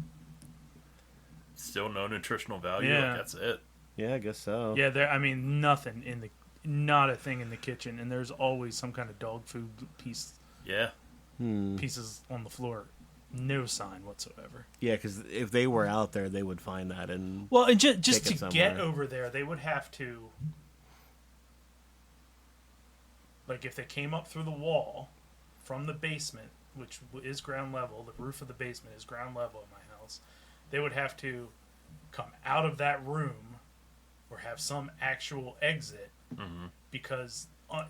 still no nutritional value. Yeah. Like, that's it. Yeah, I guess so. Yeah, not a thing in the kitchen, and there's always some kind of dog food Yeah. pieces on the floor. No sign whatsoever. Yeah, because if they were out there, they would find that. And Well, and just Take it to get somewhere. over there, they would have to, like, if they came up through the wall from the basement, which is ground level, the roof of the basement is ground level in my house, they would have to come out of that room or have some actual exit because on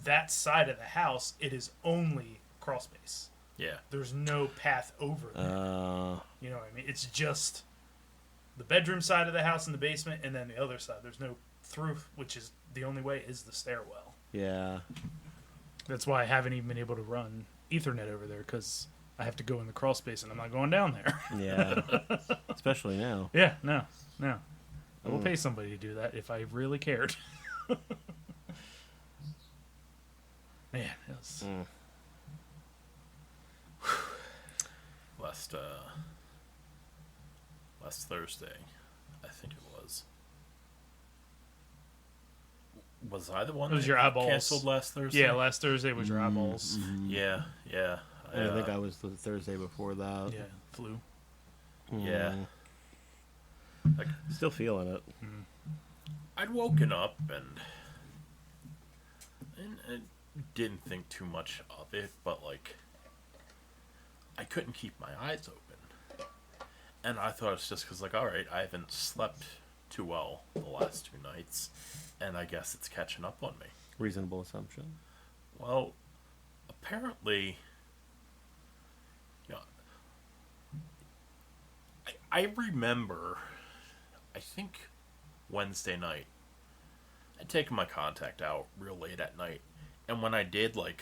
that side of the house, it is only crawl space. Yeah. There's no path over there. You know what I mean? It's just the bedroom side of the house in the basement, and then the other side. There's no through, which is the only way is the stairwell. yeah, That's why I haven't even been able to run Ethernet over there, because I have to go in the crawl space, and I'm not going down there. yeah. Especially now. Yeah, no. I will pay somebody to do that if I really cared. Man, it was... Last Thursday, I think it was. Was I the one It was that your eyeballs. canceled last Thursday? Yeah, last Thursday was your eyeballs. Yeah. I think I was the Thursday before that. Yeah, flu. Yeah. Like, Still feeling it. I'd woken up and I didn't think too much of it, but like I couldn't keep my eyes open, and I thought it's just because like, all right, I haven't slept too well the last 2 nights, and I guess it's catching up on me. Reasonable assumption. Well, apparently, you know, I remember, I think Wednesday night, I'd taken my contact out real late at night, and when I did, like,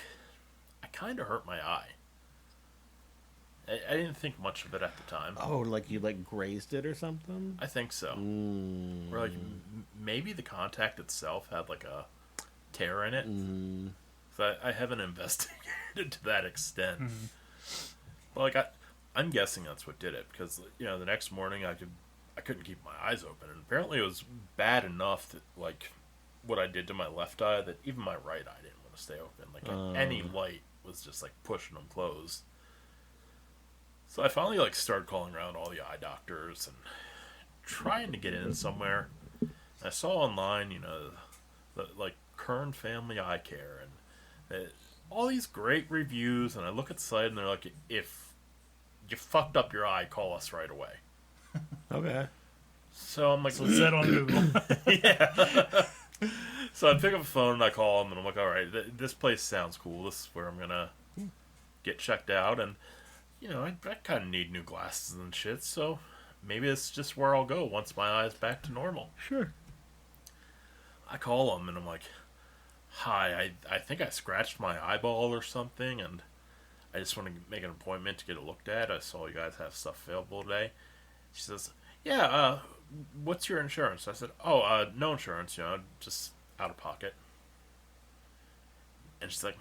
I kind of hurt my eye. I didn't think much of it at the time. Oh, like you like grazed it or something? I think so. Or like maybe the contact itself had like a tear in it. So I haven't investigated to that extent. But like I'm guessing that's what did it, because you know the next morning I couldn't keep my eyes open, and apparently it was bad enough that like what I did to my left eye that even my right eye didn't want to stay open. Like any light was just like pushing them closed. So I finally like started calling around all the eye doctors and trying to get in somewhere. I saw online, you know, the like Kern Family Eye Care and all these great reviews. And I look at the site and they're like, if you fucked up your eye, call us right away. Okay. So I'm like, So it's that on Google. yeah. So I pick up the phone and I call them and I'm like, all right, this place sounds cool. This is where I'm gonna get checked out, and you know, I kind of need new glasses and shit. So maybe it's just where I'll go once my eye's back to normal. Sure. I call them and I'm like, hi, I think I scratched my eyeball or something, and I just want to make an appointment to get it looked at. I saw you guys have stuff available today. She says, yeah, what's your insurance? I said, no insurance, you know, just out of pocket. And she's like,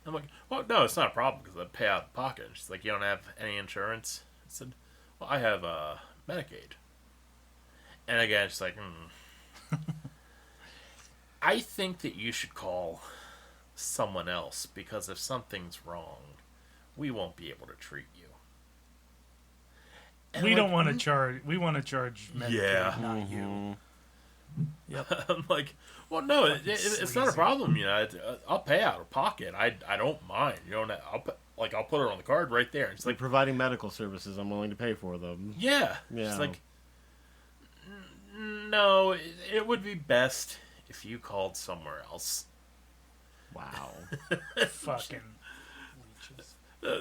I'm like, well, no, it's not a problem because I pay out of pocket. And she's like, you don't have any insurance? I said, well, I have Medicaid. And again, she's like, I think that you should call someone else because if something's wrong, we won't be able to treat you. And We I'm don't like, want to charge. We want to charge Medicaid, Yeah. not you. Yep. I'm like, well, no, it's not a problem. You know, I'll pay out of pocket. I don't mind. You know, I'll put it on the card right there. And it's Like like, providing medical services, I'm willing to pay for them. yeah. Yeah. She's like, no, it would be best if you called somewhere else. Wow. Fucking leeches.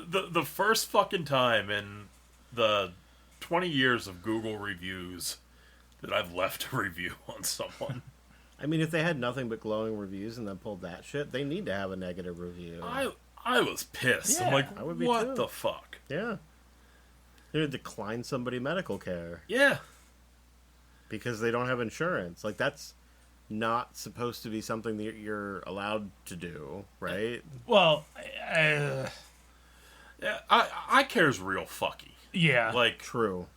The first fucking time in the 20 years of Google reviews that I've left a review on someone. I mean, if they had nothing but glowing reviews and then pulled that shit, they need to have a negative review. I was pissed. Yeah, I'm like, I would be what too. the fuck? Yeah. They're gonna decline somebody medical care Yeah. because they don't have insurance. Like, that's not supposed to be something that you're allowed to do, right? Well, Yeah, I care's real fucky. yeah. Like, True.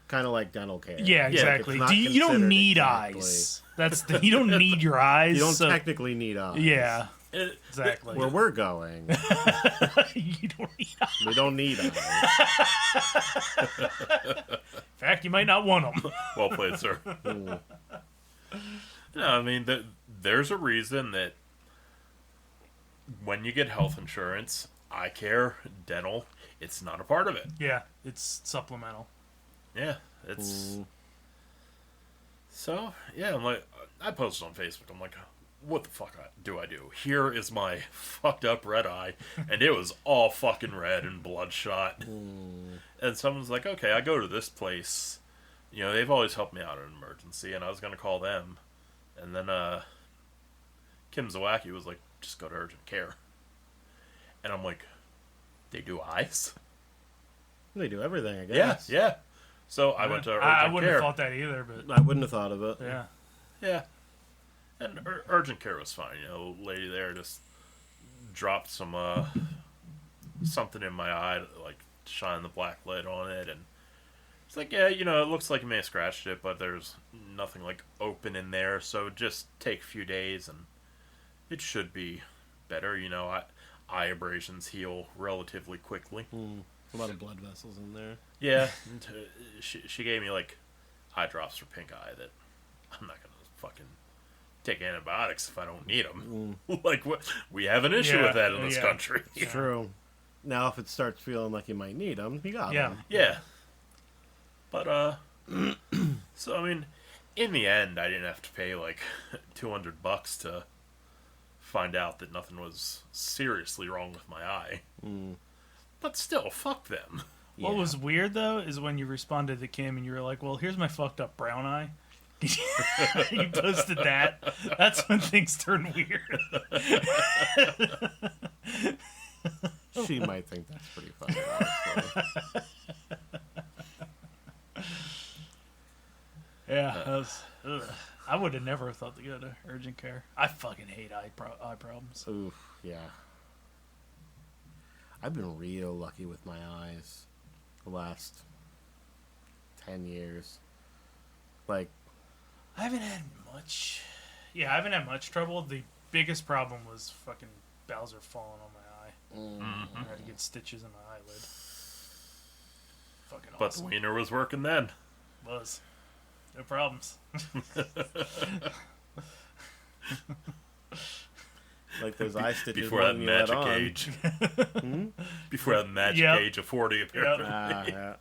Kind of like dental care. Yeah, exactly. it's not You don't considered need exactly. eyes. You don't need your eyes. You don't so- technically need eyes. Yeah, it, exactly. Where we're going, You don't need eyes. we don't need eyes. In fact, you might not want them. well played, sir. Ooh. No, I mean, there's a reason that when you get health insurance, eye care, dental, it's not a part of it. Yeah, it's supplemental. Yeah, it's... So, yeah, I'm like, I posted on Facebook, I'm like, what the fuck do I do? Here is my fucked up red eye, and it was all fucking red and bloodshot. And someone's like, okay, I go to this place. You know, they've always helped me out in an emergency, and I was going to call them. And then Kim Zawacki was like, just go to urgent care. And I'm like, they do eyes? They do everything, I Yeah, guess. yeah. So I went to urgent I wouldn't care. have thought that either, but I wouldn't have thought of it. yeah. Yeah. And urgent care was fine. You know, the lady there just dropped some something in my eye, like shine the black light on it, and it's like, yeah, you know, it looks like you may have scratched it, but there's nothing like open in there, so just take a few days and it should be better. You know, eye abrasions heal relatively quickly. A lot of blood vessels in there. Yeah, and, she gave me like eye drops for pink eye that I'm not gonna fucking take antibiotics if I don't need them. Like, what? We have an issue Yeah, with that in this yeah. country. It's true. Now, if it starts feeling like you might need them, you got Yeah. them. Yeah. But, so, I mean, in the end, I didn't have to pay, like, $200 to find out that nothing was seriously wrong with my eye. But still, fuck them. What Yeah. was weird though is when you responded to Kim and you were like, "Well, here's my fucked up brown eye." You posted that. That's when things turn weird. She might think that's pretty funny, honestly. Yeah, I would have never thought to go to urgent care. I fucking hate eye problems. Oof, yeah. I've been real lucky with my eyes the last 10 years. Like, I haven't had much. Yeah, I haven't had much trouble. The biggest problem was fucking Bowser falling on my eye. I had to get stitches in my eyelid. Fucking But awesome. the wiener was working then. Was. No problems. Like those eye stitches Before that when you let magic on. age. Before that magic Yep. age of 40 apparently. Yeah.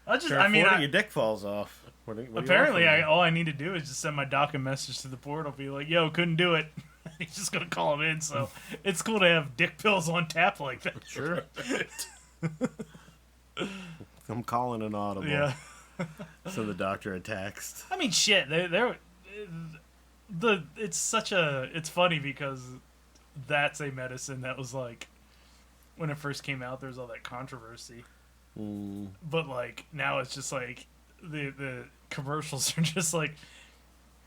I just, Sure, I mean, 40, your dick falls off. What do you want apparently, from me? all I need to do is just send my doc a message to the portal, be like, "Yo, couldn't do it." He's just gonna call him in. So it's cool to have dick pills on tap like that. Sure. I'm calling an audible. Yeah. So the doctor a text. I mean, shit. It's funny because that's a medicine that was like, when it first came out, there was all that controversy. But like now it's just like the commercials are just like,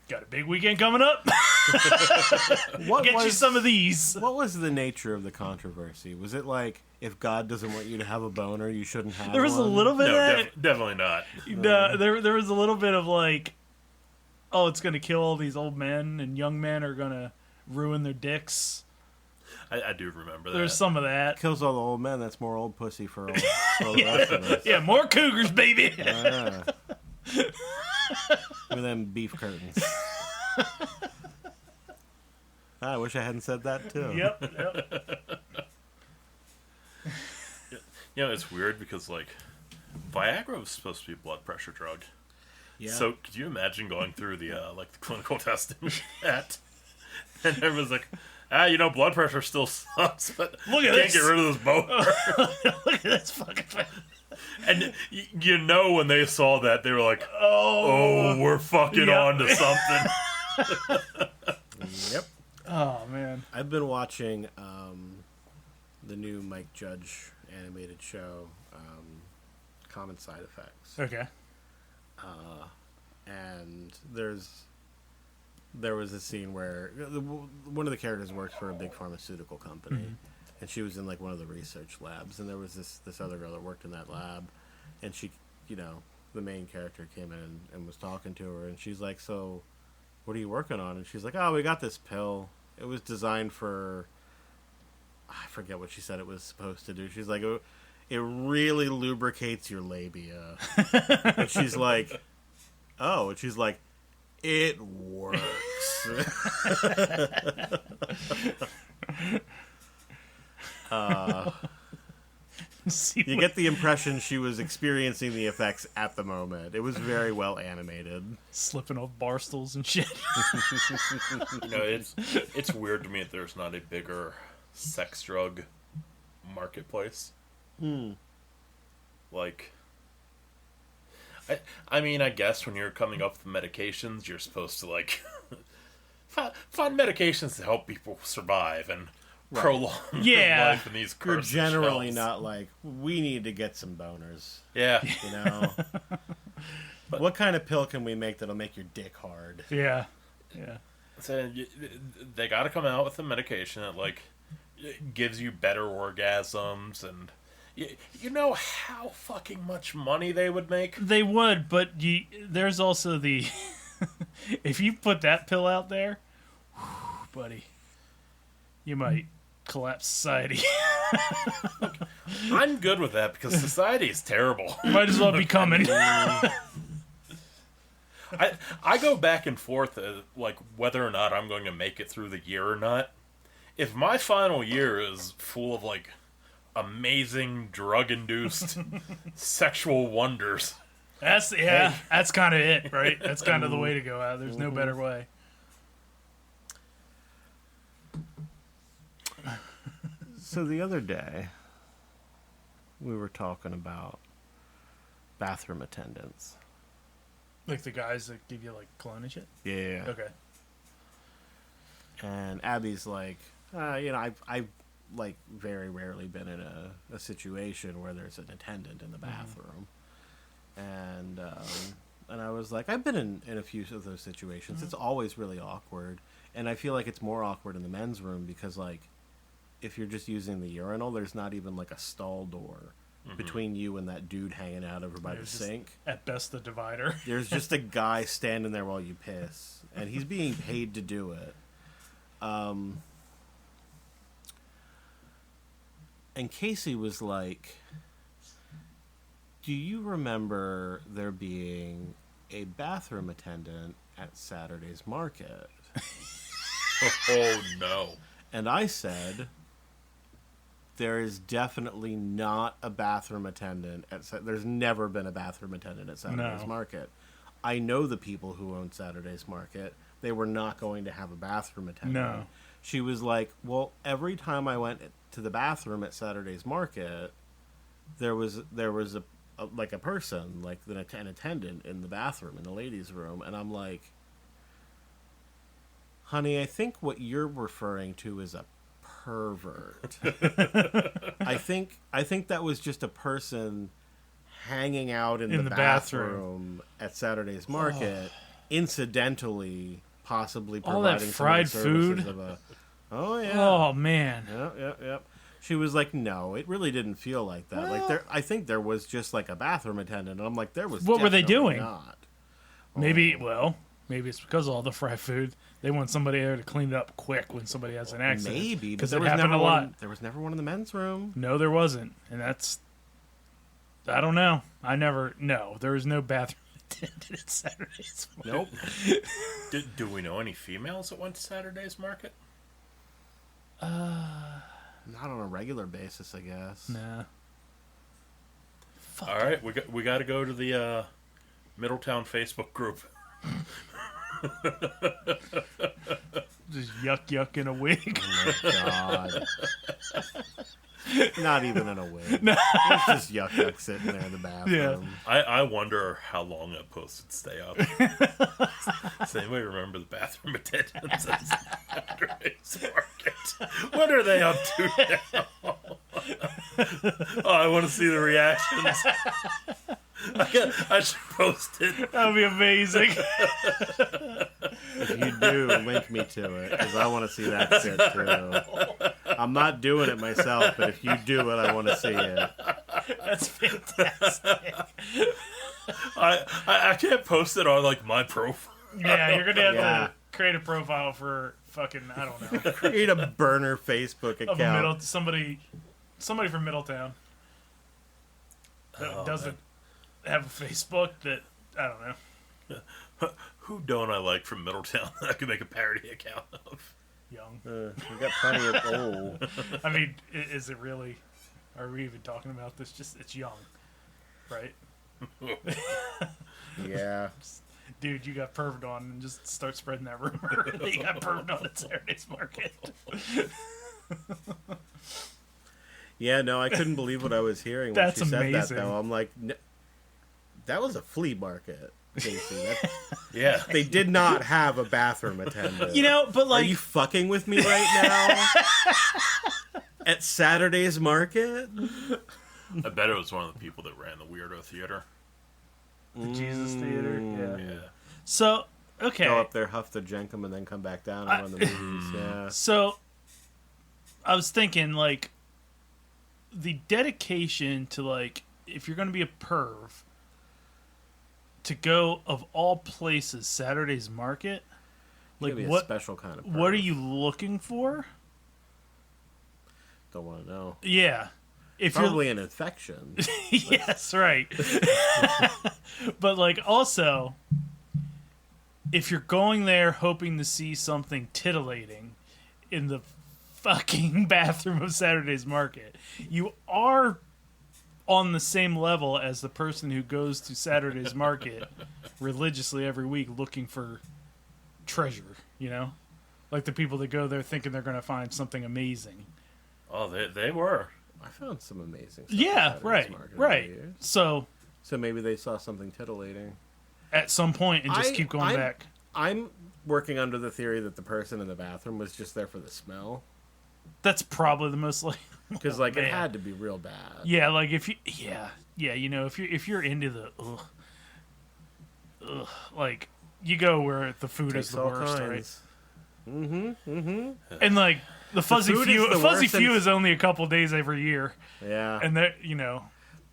got a big weekend coming up. Get you some of these. What was the nature of the controversy? Was it like, if God doesn't want you to have a boner, you shouldn't have There was one? a little bit No, of that. definitely not. No, there was a little bit of like, oh, it's gonna kill all these old men, and young men are gonna ruin their dicks. I do remember that. There's some of that. Kills all the old men. That's more old pussy for all the rest of us. Yeah, more cougars, baby. Ah. With them beef curtains. I wish I hadn't said that too. Yep. You know, it's weird because, like, Viagra was supposed to be a blood pressure drug. Yeah. So, could you imagine going through the, the clinical testing with that? And everyone's like, blood pressure still sucks, but Look you at can't this. get rid of this boner. Look at this fucking thing. And when they saw that, they were like, oh, we're fucking Yep. on to something. Yep. Oh man. I've been watching the new Mike Judge animated show, Common Side Effects. Okay. And there was a scene where one of the characters works for a big pharmaceutical company, and she was in like one of the research labs, and there was this other girl that worked in that lab, and she, the main character came in and was talking to her, and she's like, "So, what are you working on?" And she's like, "Oh, we got this pill. It was designed for," I forget what she said it was supposed to do. She's like, "It really lubricates your labia." And she's like, "Oh," and she's like, "It works." You get the impression she was experiencing the effects at the moment. It was very well animated. Slipping off bar stools and shit. It's weird to me that there's not a bigger sex drug marketplace. Like, I mean, I guess when you're coming up with medications, you're supposed to, like, find medications to help people survive and prolong their life in these You're cursed generally shells. not like, we need to get some boners. Yeah. What kind of pill can we make that'll make your dick hard? Yeah. So they got to come out with a medication that, like, gives you better orgasms, and you know how fucking much money they would make? They would, but there's also the... if you put that pill out there, buddy, you might collapse society. I'm good with that because society is terrible. Might as well be coming. I go back and forth, like, whether or not I'm going to make it through the year or not. If my final year is full of, like, amazing drug-induced sexual wonders, That's kind of it, right? That's kind of the way to go out. There's no better way. So the other day, we were talking about bathroom attendants. Like the guys that give you like cologne and shit? Yeah. Okay. And Abby's like, I've like very rarely been in a situation where there's an attendant in the bathroom. And I was like, I've been in a few of those situations. It's always really awkward. And I feel like it's more awkward in the men's room because, like, if you're just using the urinal, there's not even like a stall door between you and that dude hanging out over by the There's just, sink. at best, the divider. There's just a guy standing there while you piss, and he's being paid to do it. And Casey was like, do you remember there being a bathroom attendant at Saturday's Market? Oh, no. And I said, there is definitely not a bathroom attendant there's never been a bathroom attendant at Saturday's Market. I know the people who own Saturday's Market. They were not going to have a bathroom attendant. No. She was like, well, every time I went to the bathroom at Saturday's Market, there was a person, like an attendant in the bathroom, in the ladies' room. And I'm like, honey, I think what you're referring to is a pervert. I think that was just a person hanging out in the bathroom at Saturday's Market, incidentally, possibly All that providing fried some of the services food. of a. Oh yeah. Oh man. Yep. She was like, "No, it really didn't feel like that. Well, I think there was just like a bathroom attendant." And I'm like, "There was." What were they definitely doing? Not. Maybe it's because of all the fried food. They want somebody there to clean it up quick when somebody has an accident. Maybe, because there it was happened never a lot. There was never one in the men's room. No, there wasn't, and that's. I don't know. There was no bathroom attendant at Saturday's Market. Nope. Do we know any females that went to Saturday's Market? Not on a regular basis, I guess. Nah. All right, we got to go to the Middletown Facebook group. Just yuck in a wig. Oh my god. Not even in a wig. No. It's just yuck sitting there in the bathroom. I wonder how long that post would stay up. Does anybody remember the bathroom attendants at Saturday's Market? What are they up to now? Oh, I want to see the reactions. I should post it. That would be amazing. If you do, link me to it, because I want to see that shit too. I'm not doing it myself, but if you do it, I want to see it. That's fantastic. I can't post it on like my profile. Yeah, you're gonna have to create a profile for fucking I don't know. Create a burner Facebook account. Somebody from Middletown that doesn't have a Facebook that I don't know. Who don't I like from Middletown that I could make a parody account of? Young. We got plenty of old. I mean, is it really? Are we even talking about this? Just it's Young, right? Yeah. Dude, you got perved on, and just start spreading that rumor that you got perved on at Saturday's Market. Yeah, no, I couldn't believe what I was hearing when That's she said amazing. that, though. I'm like, that was a flea market, Casey. Yeah. They did not have a bathroom attendant. You know, but like... Are you fucking with me right now? At Saturday's Market? I bet it was one of the people that ran the Weirdo Theater. The Jesus Theater? Yeah. So, okay. Go up there, huff the jenkum, and then come back down and run the movies. Yeah. So, I was thinking, like, the dedication to, like, if you're going to be a perv, to go, of all places, Saturday's Market, like, Maybe what a special kind of what are perv. you looking for? Don't want to know. Yeah. If Probably an infection. Yes, right. But, like, also, if you're going there hoping to see something titillating in the fucking bathroom of Saturday's Market, you are on the same level as the person who goes to Saturday's Market religiously every week looking for treasure, you know? Like the people that go there thinking they're going to find something amazing. Oh, they were. I found some amazing stuff. Yeah, at Saturday's right, Market right. over the years. So, So maybe they saw something titillating. at some point, and just keep going back. I'm working under the theory that the person in the bathroom was just there for the smell. That's probably the most like... Because, like, it man. had to be real bad. Yeah, like if you, you know, if you're into the, like you go where the food is Takes the all worst, kinds. right? And like the fuzzy food is few, the fuzzy worst few and- is only a couple days every year, Yeah. and that you know,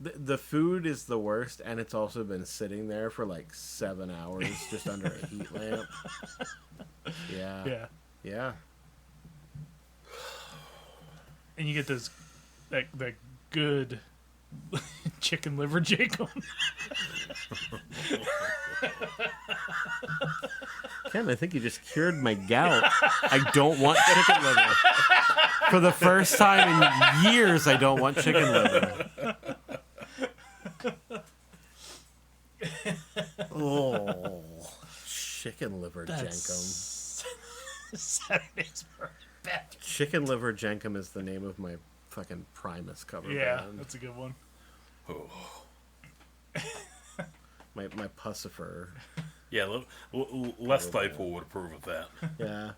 The food is the worst, and it's also been sitting there for like 7 hours just under a heat lamp. Yeah. Yeah. Yeah. And you get those that good chicken liver Jacob. Ken, I think you just cured my gout. I don't want chicken liver. For the first time in years, I don't want chicken liver. Oh, chicken liver jenkum. Saturday's best. Chicken liver jenkum is the name of my fucking Primus cover Yeah, band. that's a good one. Oh. My Pussifer. Yeah, Les Claypool would approve of that. Yeah.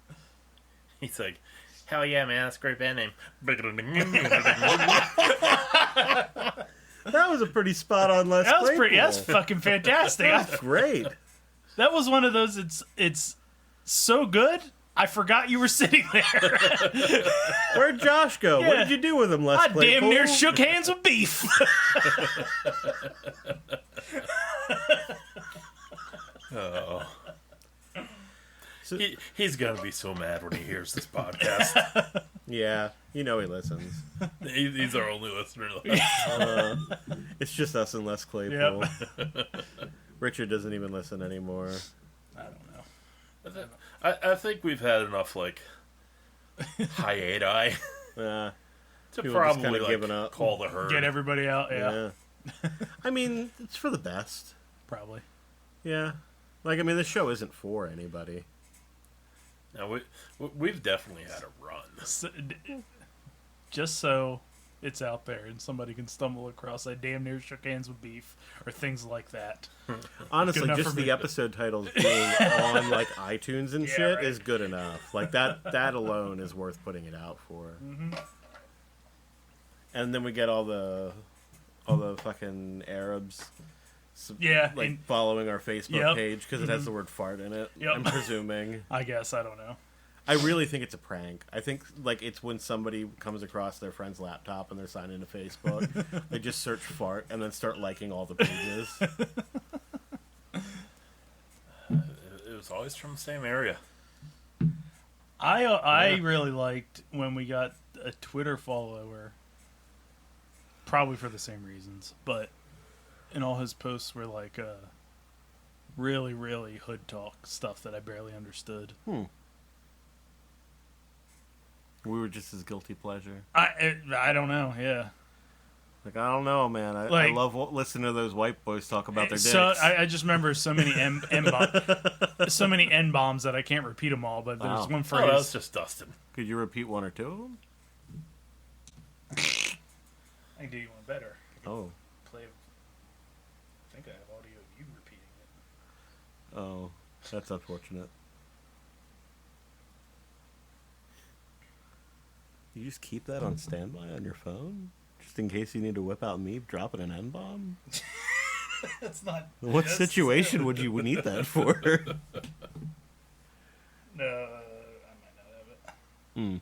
He's like, hell yeah, man, that's a great band name. That was a pretty spot on Les That was Claypool. pretty. That's fucking fantastic. That's great. That was one of those. It's so good. I forgot you were sitting there. Where'd Josh go? Yeah. What did you do with him, Les I Claypool? damn near shook hands with Beef. Oh. So- He's gonna be so mad when he hears this podcast. Yeah, you know he listens. He's our only listener. It's just us and Les Claypool. Yep. Richard doesn't even listen anymore. I don't know. I think we've had enough like hiati Yeah. to People just probably kinda like giving up. call the herd. Get everybody out. Yeah, I mean, it's for the best. probably. Yeah. Like, I mean, this show isn't for anybody. Now we've definitely had a run. So, just so it's out there and somebody can stumble across I damn near shook hands with Beef or things like that. Honestly, enough just for the me. episode titles being on, like, iTunes and Yeah, shit right. is good enough. Like, that alone is worth putting it out for. Mm-hmm. And then we get all the fucking Arabs Yeah, like and- following our Facebook Yep. page because it has the word fart in it. Yep. I'm presuming. I guess I don't know. I really think it's a prank. I think like it's when somebody comes across their friend's laptop and they're signed into Facebook. They just search fart and then start liking all the pages. It was always from the same area. I really liked when we got a Twitter follower, probably for the same reasons, but and all his posts were like really, really hood talk stuff that I barely understood. We were just his guilty pleasure. I don't know. Yeah. Like, I don't know, man. I Like- love listening to those white boys talk about their dicks. So I just remember so many so many N bombs that I can't repeat them all. But there's Wow. one Oh, phrase. that was just Dustin. Could you repeat one or two of them? I can do you one better. Oh. Play. I think I have audio of you repeating it. Oh. That's unfortunate. You just keep that on standby on your phone? Just in case you need to whip out me dropping an N-bomb? That's not. What that's- situation would you need that for? No, I might not have it. Hmm.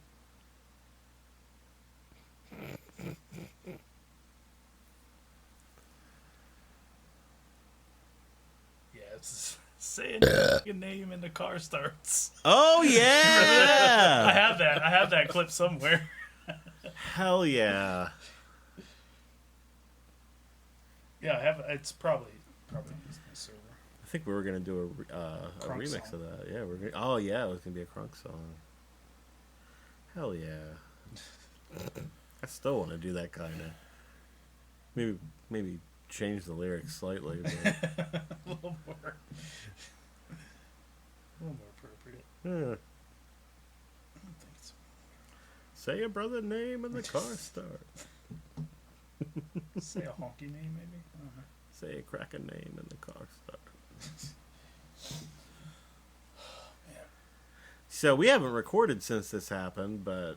Yeah, it's saying your name and the car starts. Oh, I yeah! have that. I have that clip somewhere. Hell yeah. Yeah, I have. It's probably used my server. I think we were going to do a Crunk remix song. of that. Yeah, we're gonna, oh, yeah, it was going to be a crunk song. Hell yeah. I still want to do that kind of. Maybe change the lyrics slightly. But, A little more appropriate. yeah. I don't think so. Say your brother name and the car start. Say a honky name, maybe. I don't know. Say a cracking name and the car start. Man. So we haven't recorded since this happened, but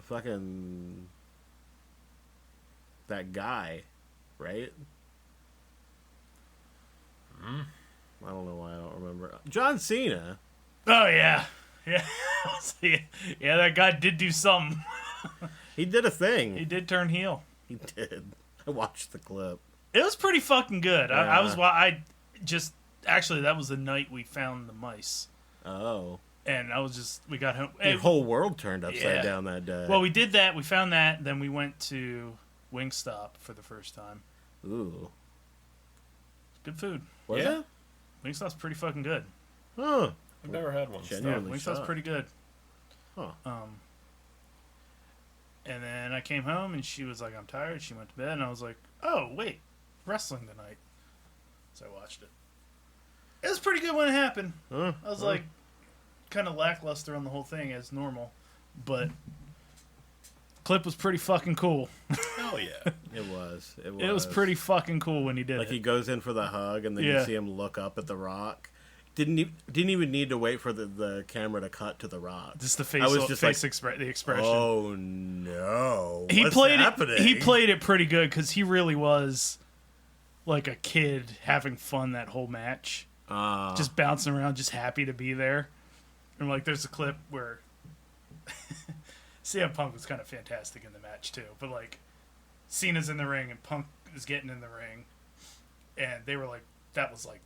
fucking that guy, right? I don't know why I don't remember. John Cena. Oh yeah, yeah, yeah. That guy did do something. He did a thing. He did turn heel. He did. I watched the clip. It was pretty fucking good. Yeah. I just actually that was the night we found the mice, Oh. and we got home. The whole world turned upside Yeah. down that day. Well, we did that. We found that. Then we went to Wingstop for the first time. Ooh. Good food. Was Yeah. it? Wingstop's pretty fucking good. Huh. I've never had one. Yeah, Genuinely Wingstop's shocked. pretty good. Huh. And then I came home and she was like, "I'm tired." She went to bed, and I was like, "Oh wait, wrestling tonight." So I watched it. It was pretty good when it happened. Huh. I was like, kind of lackluster on the whole thing as normal, but clip was pretty fucking cool. Oh yeah. It was. It was pretty fucking cool when he did Like it. he goes in for the hug, and then Yeah. you see him look up at the Rock. Didn't even need to wait for the camera to cut to the Rock. Just the face, I was just like, the expression. oh no! He What's played happening? it. He played it pretty good because he really was like a kid having fun that whole match, just bouncing around, just happy to be there. And like, there's a clip where CM Punk was kind of fantastic in the match too, but like Cena's in the ring and Punk is getting in the ring, and they were like, that was like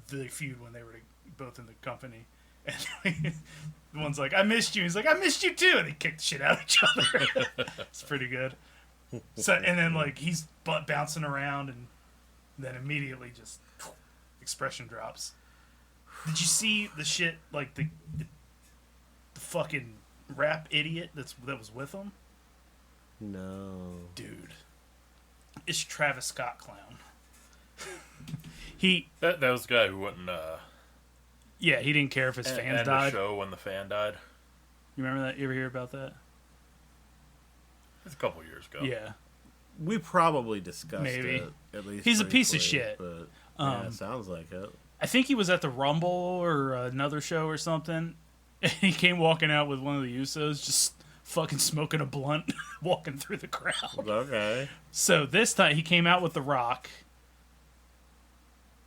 the feud when they were both in the company. And the one's like, "I missed you." He's like, "I missed you too," and they kicked the shit out of each other. It's pretty good. So, and then like he's bouncing around, and then immediately just expression drops. Did you see the shit like the fucking rap idiot that was with him? No. Dude, it's Travis Scott clown. That was the guy who wouldn't He didn't care if his fans end the died. show when the fan died. You remember that? You ever hear about that? It's a couple years ago. Yeah. We probably discussed Maybe. it at least. He's a piece of briefly, shit. But yeah, sounds like it. I think he was at the Rumble or another show or something. And he came walking out with one of the Usos, just fucking smoking a blunt, walking through the crowd. Okay. So this time he came out with The Rock,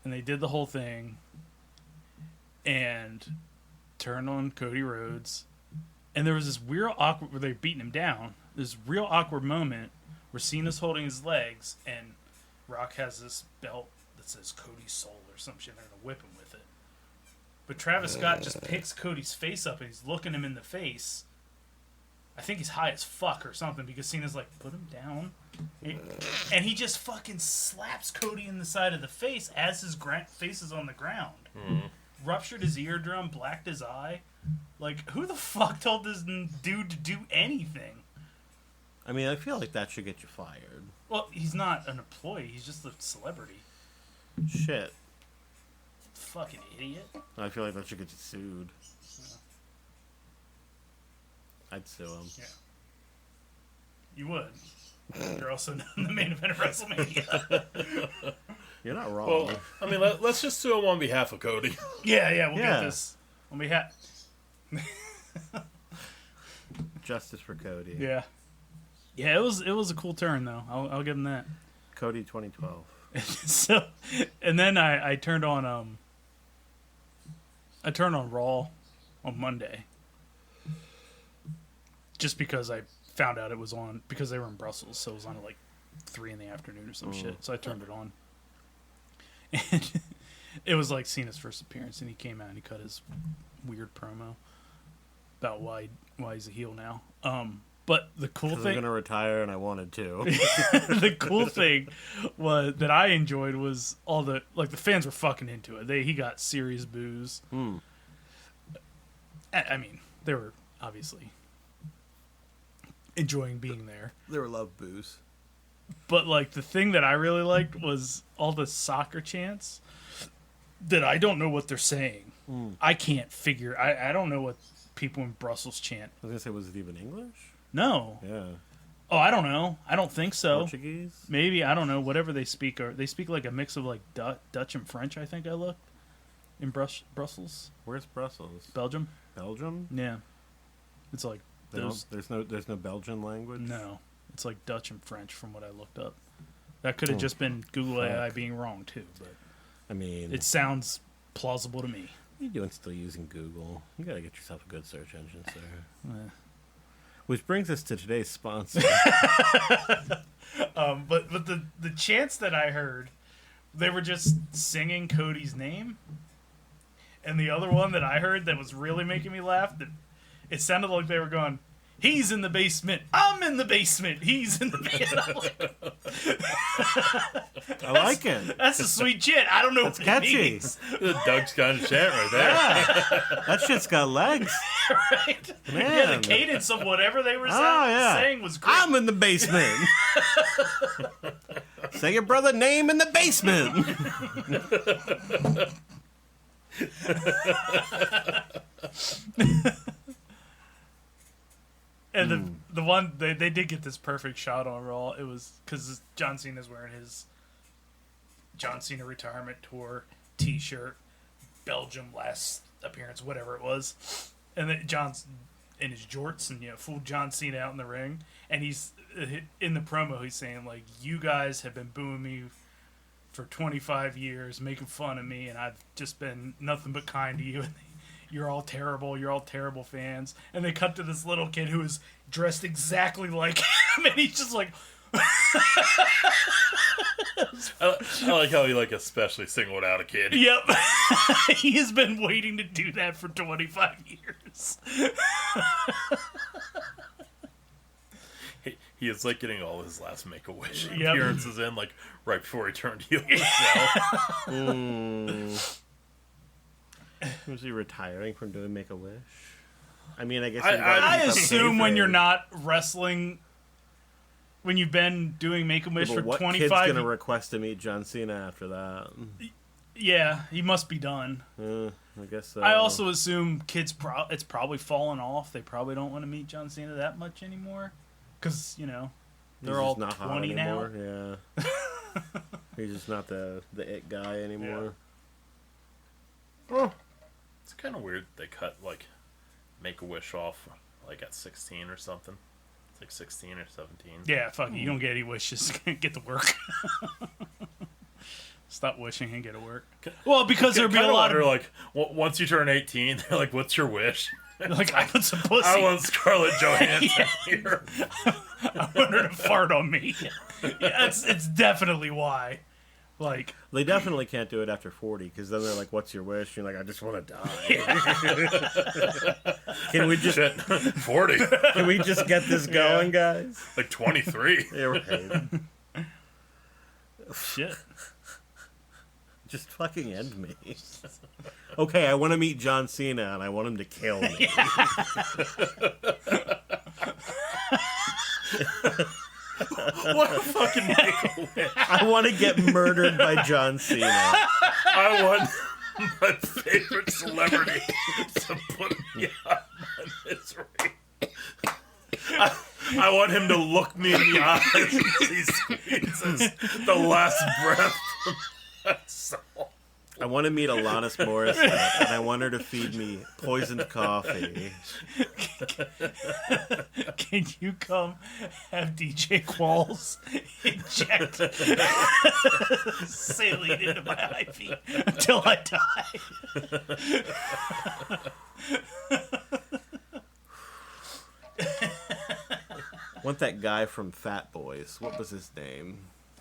and they did the whole thing, and turned on Cody Rhodes, and there was this real awkward where they're beating him down. This real awkward moment where Cena's holding his legs, and Rock has this belt that says Cody's Soul or some shit. They're gonna whip him with it. But Travis Scott just picks Cody's face up and he's looking him in the face. I think he's high as fuck or something because Cena's like, "Put him down." And he just fucking slaps Cody in the side of the face as his face is on the ground. Mm-hmm. Ruptured his eardrum, blacked his eye. Like, who the fuck told this dude to do anything? I mean, I feel like that should get you fired. Well, he's not an employee. He's just a celebrity. Shit. Fucking idiot. I feel like that should get you sued. I'd sue him. Yeah. You would. You're also not in the main event of WrestleMania. You're not wrong. Well, I mean, let's just sue him on behalf of Cody. Yeah, we'll Yeah. get this. On behalf. Justice for Cody. Yeah. Yeah, it was a cool turn though. I'll give him that. Cody 2012. So, and then I turned on Raw on Monday, just because I found out it was on because they were in Brussels, so it was on at like 3 p.m. or some shit. So I turned it on, and it was like Cena's first appearance, and he came out and he cut his weird promo about why he's a heel now. But the cool Because I'm thing, going to retire and I wanted to. the cool thing was that I enjoyed was all the fans were fucking into it. He got serious boos. I mean, they were obviously enjoying being there. They were love boos. But like the thing that I really liked was all the soccer chants that I don't know what they're saying. I can't figure. I don't know what people in Brussels chant. I was going to say, was it even English? No. Yeah. Oh, I don't know. I don't think so. Portuguese? Maybe, I don't know. Whatever they speak, or they speak like a mix of like Dutch and French. I think I looked in Brussels, Where's Brussels? Belgium. Belgium? Yeah, it's like those. There's no Belgian language? No, it's like Dutch and French from what I looked up. That could have just been Google AI being wrong too, but I mean, it sounds plausible to me. what are you doing still using Google? You got to get yourself a good search engine, sir. Which brings us to today's sponsor. But the chants that I heard, they were just singing Cody's name. And the other one that I heard that was really making me laugh, that it sounded like they were going, "He's in the basement. I'm in the basement. He's in the basement." I like it. That's a sweet chant. I don't know It's what catchy. it means. The Doug's kind of chant right there. Yeah. That shit's got legs. Right? Man. Yeah, the cadence of whatever they were saying was great. I'm in the basement. Say your brother name in the basement. And the one they did get this perfect shot on Raw. It was because John Cena's wearing his John Cena retirement tour T-shirt, Belgium last appearance, whatever it was, and then John's in his jorts and full John Cena out in the ring, and he's in the promo. He's saying like, "You guys have been booing me for 25 years, making fun of me, and I've just been nothing but kind to you. And you're all terrible. You're all terrible fans." And they cut to this little kid who is dressed exactly like him, and he's just like, I like how he especially singled out a kid. "Yep." He has been waiting to do that for 25 years. He is getting all his last Make-A-Wish Yep. appearances in right before he turned heel. Was he retiring from doing Make-A-Wish? I mean, I guess... I he's a assume when favorite. you're not wrestling, when you've been doing Make-A-Wish But for what 25 kid's going to years. request to meet John Cena after that? Yeah, he must be done. I guess so. I also assume kids, it's probably fallen off. They probably don't want to meet John Cena that much anymore. Because, He's they're just all not hot 20 now. anymore. Yeah. He's just not the it guy anymore. It's kind of weird they cut Make-A-Wish off at 16 or something. It's 16 or 17. Yeah, fuck it. You don't get any wishes. Get to work. Stop wishing and get to work. Well, because there'd be a lot of... once you turn 18, they're like, "What's your wish?" Like, I want some pussy. I want Scarlett Johansson here. I want her to fart on me. Yeah, it's definitely why. They definitely can't do it after 40, because then they're like, "What's your wish?" You're like, "I just want to die." Can we just 40. Can we just get this going, guys? 23. Yeah, right. Shit. Just fucking end me. Okay, I want to meet John Cena, and I want him to kill me. What a fucking Make-A-Wish. I want to get murdered by John Cena. I want my favorite celebrity to put me out of my misery. I want him to look me in the eyes as he squeezes the last breath from my soul. I want to meet Alanis Morissette, and I want her to feed me poisoned coffee. Can you come have DJ Qualls inject saline into my IV until I die? I want that guy from Fat Boys. What was his name?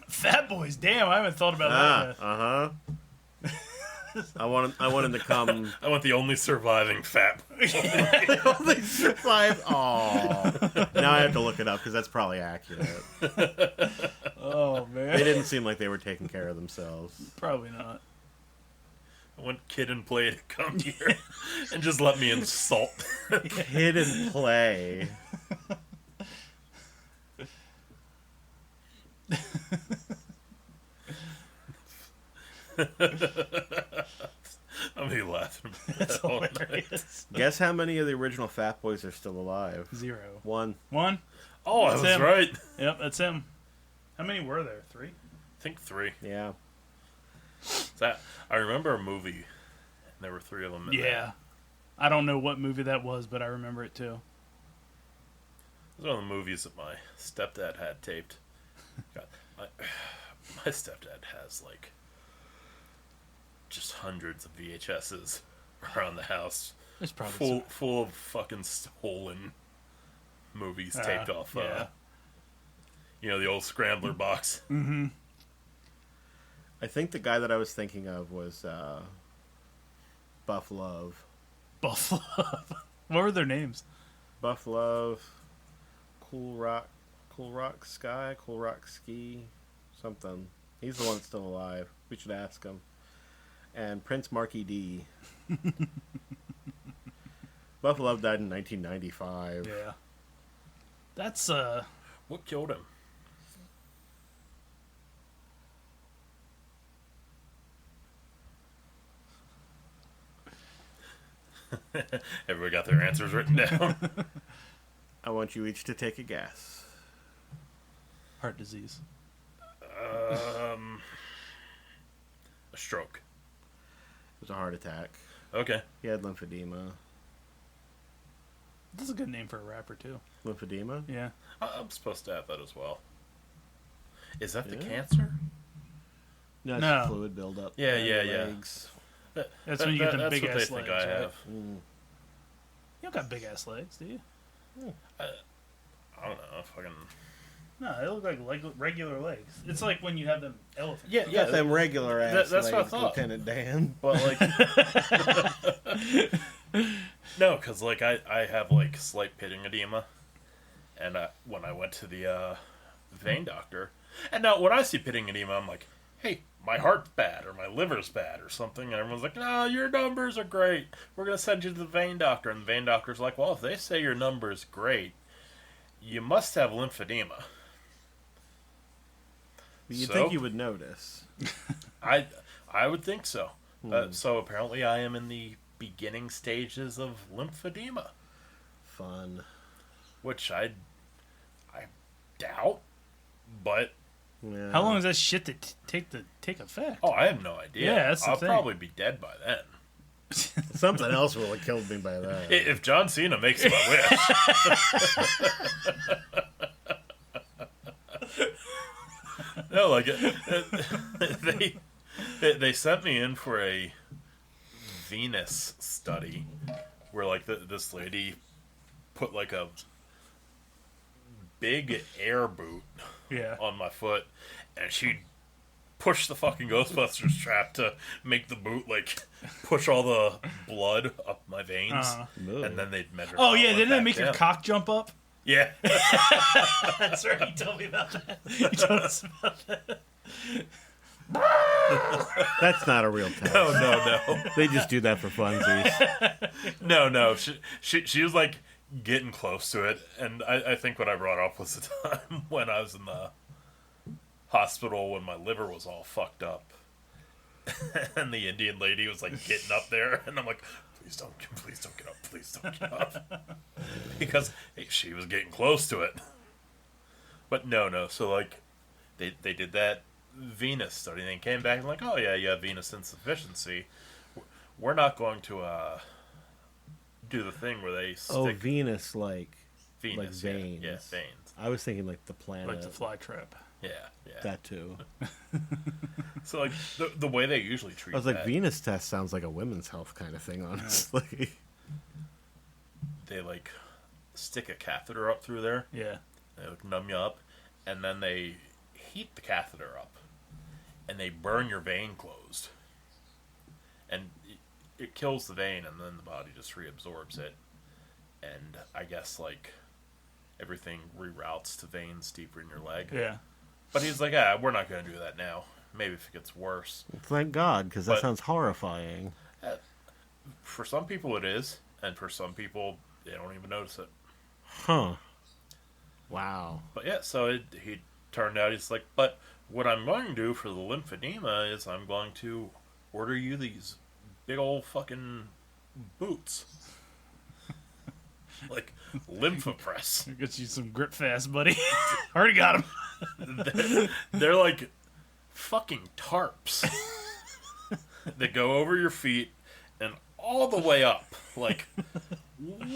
Fat Boys, damn, I haven't thought about that. I want him to come. I want the only surviving fat. They survived. Oh, now I have to look it up because that's probably accurate. Oh man, They didn't seem like they were taking care of themselves. probably not. I want Kid and Play to come here and just let me insult. Kid and Play. I'm gonna be laughing. That's hilarious. Guess how many of the original Fat Boys are still alive? 0. One. Oh, I That's was him. right. Yep, that's him. How many were there? 3? I think 3. Yeah. I remember a movie, and there were 3 of them. In Yeah. there. I don't know what movie that was, but I remember it too. It was one of the movies that my stepdad had taped. God, my stepdad has just hundreds of VHSs around the house, There's probably full of fucking stolen movies taped off, yeah. the old Scrambler box. Mm-hmm. I think the guy that I was thinking of was Buff Love. Buff Love. What were their names? Buff Love, Cool Rock Sky, Cool Rock Ski, something. He's the one that's still alive. We should ask him. And Prince Marky D. Buff Love died in 1995. Yeah. That's What killed him? Everybody got their answers written down. I want you each to take a guess. heart disease. A stroke. It was a heart attack. Okay. He had lymphedema. That's a good name for a rapper too. Lymphedema? Yeah. I'm supposed to have that as well. Is that the Yeah. cancer? No, it's No. fluid buildup. Yeah, in yeah, the yeah. legs. That's when you get them that's big what they ass think legs. I right? have. Mm. You don't got big ass legs, do you? I don't know if I can. No, they look like regular legs. It's like when you have them elephant. Yeah, You got them regular ass that's what I legs, thought. Lieutenant Dan. But like, no, because like I have like slight pitting edema, and when I went to the vein doctor, and now when I see pitting edema, I'm like, hey, my heart's bad or my liver's bad or something, and everyone's like, no, your numbers are great. We're gonna send you to the vein doctor, and the vein doctor's like, well, if they say your number's great, you must have lymphedema. You'd So? think you would notice. I would think so. So apparently I am in the beginning stages of lymphedema, Fun. which I doubt, but Yeah. How long does that shit to take effect? oh, I have no idea. Yeah, that's the I'll thing. probably be dead by then. Something else will have killed me by that. If John Cena makes my wish. No, like they sent me in for a Venus study where like this lady put like a big air boot Yeah. on my foot, and she pushed the fucking Ghostbusters trap to make the boot like push all the blood up my veins, Uh-huh. and then they'd measure. Oh how yeah, it didn't that back make your down. cock jump up? Yeah. That's right. You told me about that. You told us about that. That's not a real test. No. They just do that for funsies. No. She was like getting close to it, and I think what I brought up was the time when I was in the hospital when my liver was all fucked up, and the Indian lady was like getting up there, and I'm like, please don't get up, because she was getting close to it. But no. So like, they did that Venus study, and they came back and like, oh yeah, you have venous insufficiency. We're not going to do the thing where they stick Oh, Venus, like Venus, like veins. Yeah, veins. I was thinking like the planet. Like the fly trap. Yeah. That too. So like the way they usually treat I was like, that, Venus test sounds like a women's health kind of thing, honestly. they like stick a catheter up through there. Yeah. They like numb you up, and then they heat the catheter up, and they burn your vein closed, and it kills the vein, and then the body just reabsorbs it, and I guess like everything reroutes to veins deeper in your leg. Yeah. But he's like, we're not going to do that now. Maybe if it gets worse. Thank God, because that But- sounds horrifying. For some people it is, and for some people they don't even notice it. Huh. Wow. But yeah, so he turned out, he's like, but what I'm going to do for the lymphedema is I'm going to order you these big old fucking boots. Like, lymphopress. Get you some grip fast, buddy. Already got him. They're like fucking tarps that go over your feet and all the way up. Like,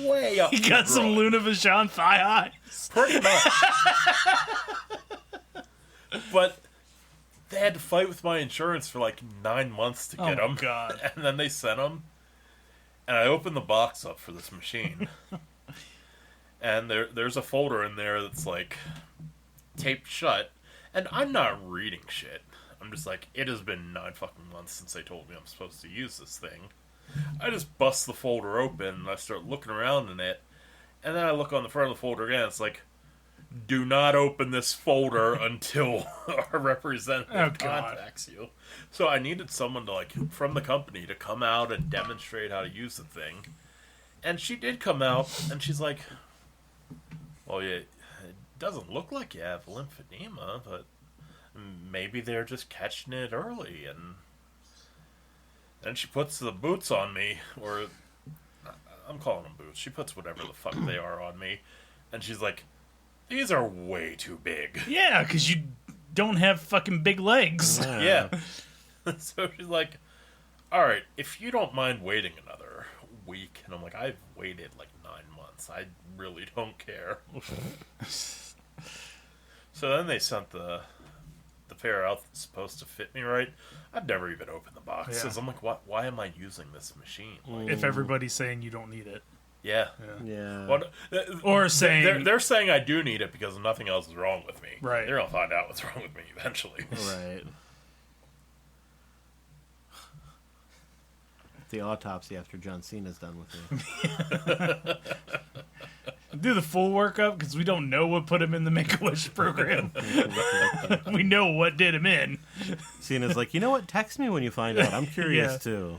way up. He your got some groin. Luna Vachon thigh high. Pretty much. But they had to fight with my insurance for like 9 months to get Oh, them. God. And then they sent them. And I opened the box up for this machine. and there's a folder in there that's like taped shut, and I'm not reading shit. I'm just like, it has been 9 fucking months since they told me I'm supposed to use this thing. I just bust the folder open and I start looking around in it, and then I look on the front of the folder again. It's like, do not open this folder until our representative contacts you. So I needed someone to, like, from the company to come out and demonstrate how to use the thing. And she did come out, and she's like, well, yeah, it doesn't look like you have lymphedema, but maybe they're just catching it early. And then she puts the boots on me, or I'm calling them boots. She puts whatever the fuck they are on me, and she's like, these are way too big. Yeah, because you don't have fucking big legs. Yeah. So she's like, all right, if you don't mind waiting another week. And I'm like, I've waited like 9 months. I really don't care. So then they sent the pair out that's supposed to fit me right. I've never even opened the boxes. Yeah. I'm like, why am I using this machine? Like, If everybody's saying you don't need it. yeah. Yeah. Well, Or saying... they're saying I do need it because nothing else is wrong with me. Right. They're going to find out what's wrong with me eventually. Right. The autopsy after John Cena's done with you. Do the full workup because we don't know what put him in the Make-A-Wish program. We know what did him in. Cena's like, you know what? Text me when you find out. I'm curious Yeah. too.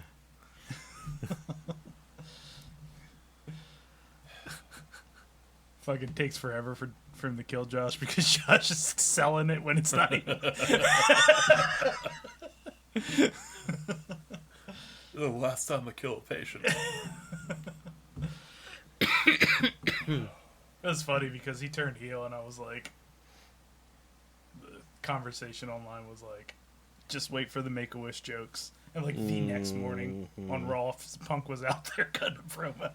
Fucking takes forever for him to kill Josh because Josh is selling it when it's not even. The last time I kill a patient. It was funny because he turned heel and I was like, the conversation online was like, just wait for the Make-A-Wish jokes. And like the next morning on Raw, Punk was out there cutting a promo.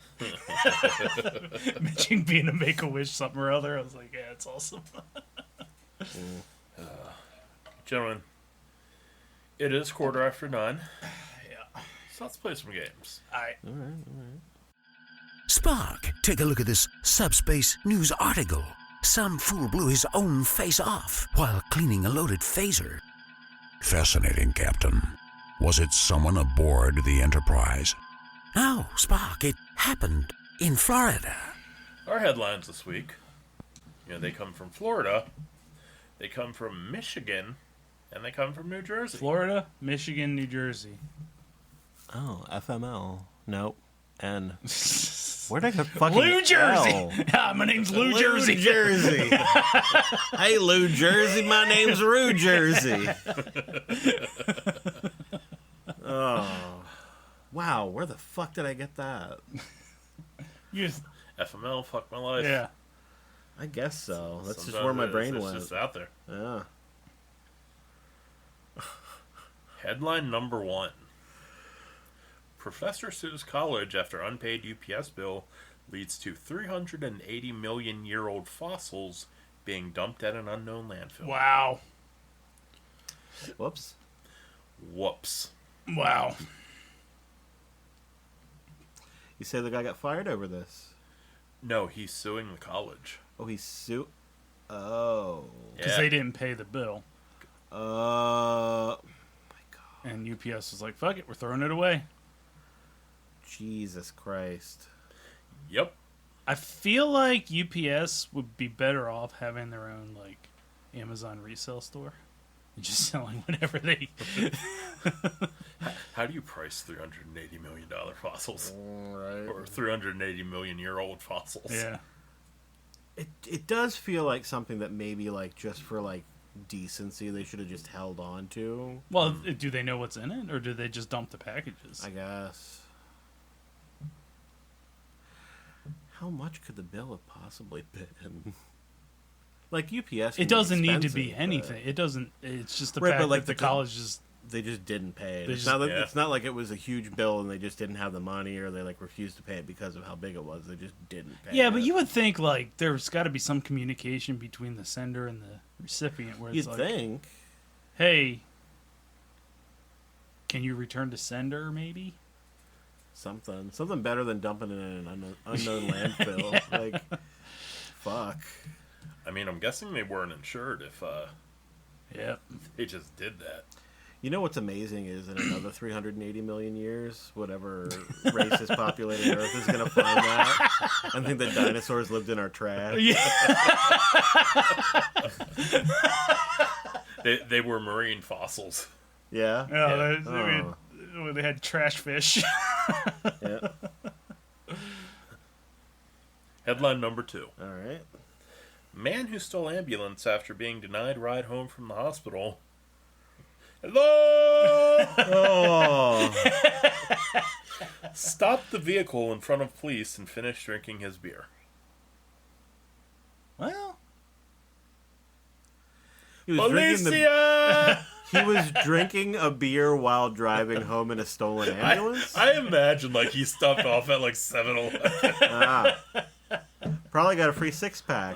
Mentioning being a Make-A-Wish something or other. I was like, yeah, it's awesome. Gentlemen, it is 9:15. Yeah. So let's play some games. I Spock, take a look at this subspace news article. Some fool blew his own face off while cleaning a loaded phaser. Fascinating, Captain. Was it someone aboard the Enterprise? No, Spock, it happened in Florida. Our headlines this week, they come from Florida, they come from Michigan, and they come from New Jersey. Florida, Michigan, New Jersey. Oh, FML. Nope. N. Where'd I get fucking Lou Jersey. L? Ah, my name's Lou Jersey. Jersey. Hey, Lou Jersey. My name's Rue Jersey. Oh. Wow, where the fuck did I get that? You just, FML, fuck my life. yeah. I guess so. That's just Sometimes where my brain it's went. just out there. Yeah. Headline number 1. Professor sues college after unpaid UPS bill leads to 380 million year old fossils being dumped at an unknown landfill. Wow. Whoops. Whoops. Wow. You say the guy got fired over this? No, he's suing the college. Oh, Oh. Because they didn't pay the bill. My God. And UPS was like, fuck it, we're throwing it away. Jesus Christ. Yep. I feel like UPS would be better off having their own, like, Amazon resale store. And just selling whatever they... How do you price $380 million fossils? Right. Or 380 million year old fossils? Yeah. It does feel like something that maybe, like, just for, like, decency they should have just held on to. Well, do they know what's in it? Or do they just dump the packages? I guess. How much could the bill have possibly been? Like, UPS... It doesn't need to be expensive, anything. It doesn't... It's just the Right, fact but, like, that the college just... they just didn't pay it. They It's just- not, yeah. it's not like it was a huge bill and they just didn't have the money or they, like, refused to pay it because of how big it was. They just didn't pay Yeah, it. but you would think, like, there's got to be some communication between the sender and the recipient where it's You'd like, think. hey, can you return to sender, maybe? Something better than dumping it in an unknown landfill. Like, Fuck. I mean, I'm guessing they weren't insured if Yep. they just did that. You know what's amazing is in another 380 million years, whatever race is populating Earth is going to find that and think that dinosaurs lived in our trash. They were marine fossils. Yeah? Yeah, they had trash fish. Yeah. Headline number 2. All right. Man who stole ambulance after being denied ride home from the hospital. Hello! Oh. Stopped the vehicle in front of police and finished drinking his beer. Well, He was drinking Alicia! He was drinking a beer while driving home in a stolen ambulance? I imagine like he stopped off at like 7-Eleven. Probably got a free 6-pack.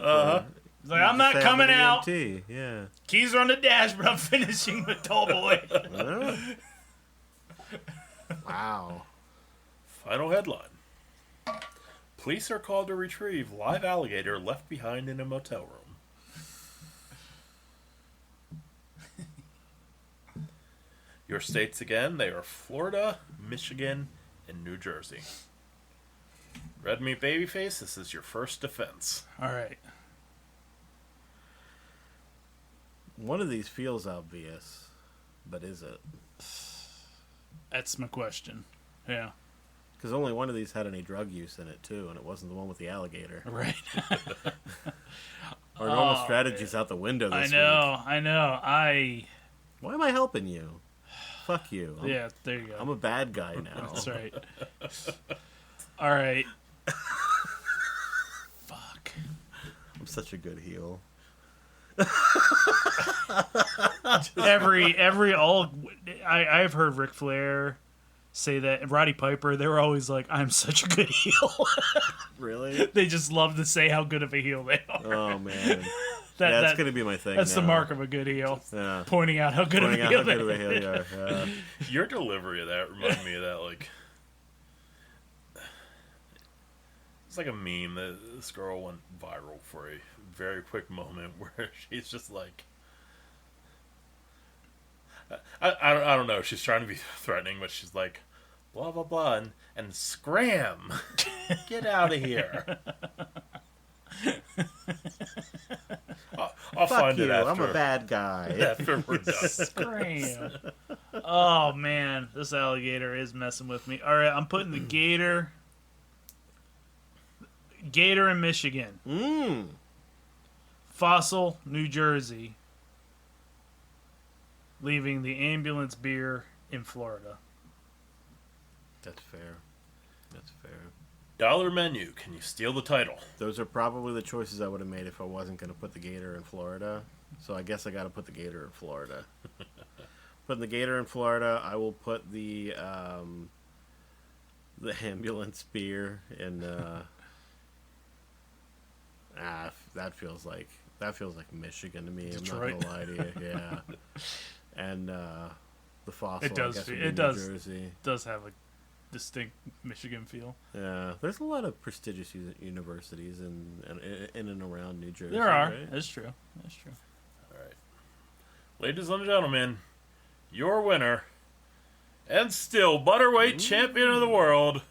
he's like, I'm not coming out. Yeah. Keys are on the dash, but I'm finishing with tall boy. Wow. Final headline. Police are called to retrieve live alligator left behind in a motel room. Your states again, they are Florida, Michigan, and New Jersey. Red Meat Babyface, this is your first defense. All right. One of these feels obvious, but is it? That's my question. Yeah. Because only one of these had any drug use in it, too, and it wasn't the one with the alligator. Right. Our normal strategy's out the window this week. I know. Why am I helping you? Fuck you. Yeah, there you go. I'm a bad guy now. That's right. All right. Fuck. I'm such a good heel. I've heard Ric Flair say that, and Roddy Piper, they were always like, I'm such a good heel. Really? They just love to say how good of a heel they are. Oh, man. That's going to be my thing That's now. the mark of a good heel. Yeah. Pointing out how good of a heel they are. you are. Yeah. Your delivery of that reminded me of that, like... It's like a meme that this girl went viral for a very quick moment where she's just like... I don't know, she's trying to be threatening, but she's like, blah, blah, blah, and scram! Get out of here! I'll Fuck find you. it after. I'm a bad guy. After we're done. Scram. Oh, man. This alligator is messing with me. All right, I'm putting the gator... Gator in Michigan. Fossil, New Jersey. Leaving the ambulance beer in Florida. That's fair. Dollar menu. Can you steal the title? Those are probably the choices I would have made if I wasn't going to put the gator in Florida. So I guess I got to put the gator in Florida. Putting the gator in Florida, I will put the ambulance beer in... that feels like Michigan to me. Detroit. I'm not gonna lie to you. Yeah, and the fossil. It does. I guess, would be It New does. Jersey. Does have a distinct Michigan feel. Yeah, there's a lot of prestigious universities in and around New Jersey. There are. Right? That's true. All right. Ladies and gentlemen, your winner, and still Butterweight Champion of the World,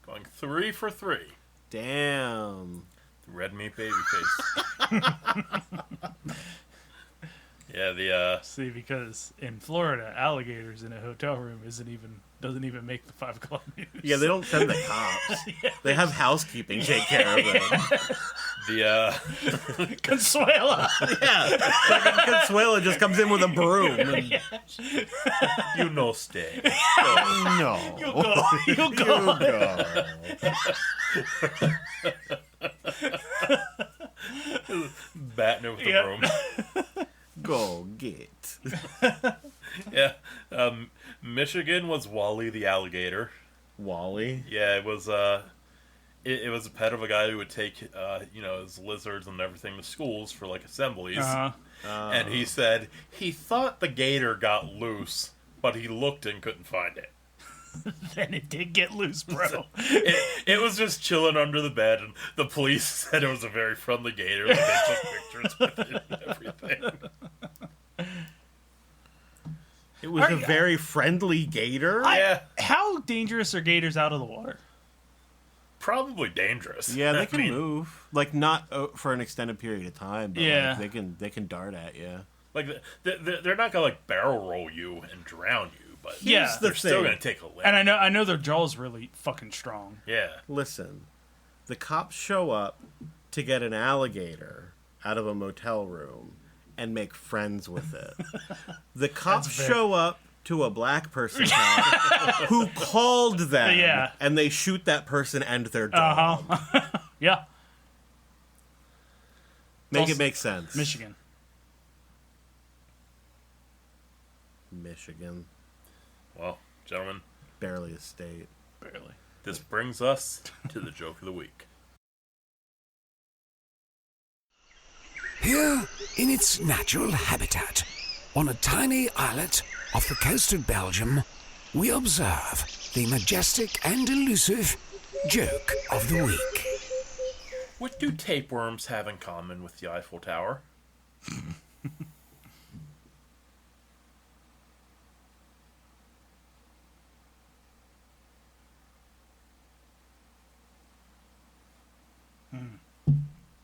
going 3 for 3. Damn. Red Meat Babyface. Yeah, See, because in Florida, alligators in a hotel room doesn't even make the 5 o'clock news. Yeah, they don't send the cops. They have housekeeping take care of it. Consuela. Yeah, fucking Consuela just comes in with a broom. And... you know, stay. No, You go. Batting it with the broom. Go get. Yeah. Michigan was Wally the alligator. Wally. Yeah, it was it was a pet of a guy who would take his lizards and everything to schools for like assemblies. And he said he thought the gator got loose, but he looked and couldn't find it. then it did get loose, bro. It was just chilling under the bed, and the police said it was a very friendly gator. Like, they took pictures with it and everything. It was a very friendly gator. Yeah. How dangerous are gators out of the water? Probably dangerous. Yeah, they I can mean, move. Like, not for an extended period of time, but Yeah. like, they can dart at you. Like, they're not gonna, like, barrel roll you and drown you, but Yeah. they're the still thing. gonna take a lick. And I know their jaw's really fucking strong. Yeah. Listen, the cops show up to get an alligator out of a motel room and make friends with it. The cops show up to a black person who called them, Yeah. and they shoot that person and their dog. Yeah. Make Also- it make sense. Michigan. Michigan. Well, gentlemen, Barely a state. Barely. this brings us to the joke of the week. Here, in its natural habitat, on a tiny islet off the coast of Belgium, we observe the majestic and elusive joke of the week. What do tapeworms have in common with the Eiffel Tower?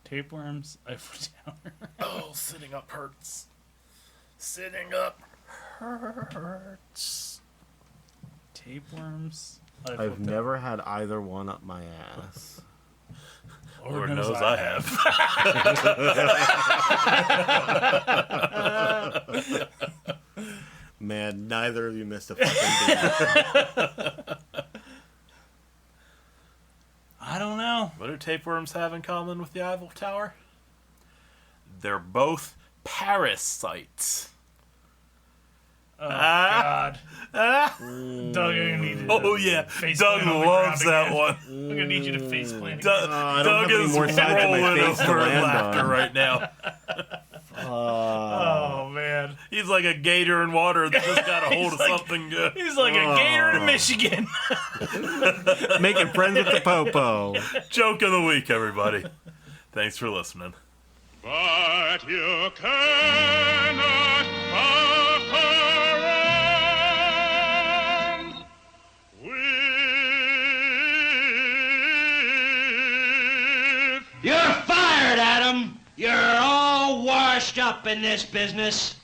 Tapeworms, Eiffel Tower. Oh, sitting up hurts. Sitting up hurts. Tapeworms, I've Eiffel Tower. never had either one up my ass. Lord knows I have. Man, neither of you missed a fucking beat. I don't know. What do tapeworms have in common with the Eiffel Tower? They're both parasites. Oh, God. Doug, I'm gonna need you to Oh yeah, face Doug plant on the loves ground that again. one. I'm gonna need you to face plant. Doug, I don't Doug have any is more sides of my rolling face to over in land laughter on. right now. Oh, man. He's like a gator in water that just got a hold of something good. He's like a gator in Michigan. Making friends with the popo. Joke of the week, everybody. Thanks for listening. But you cannot fuck around with... You're fired, Adam. You're all washed up in this business.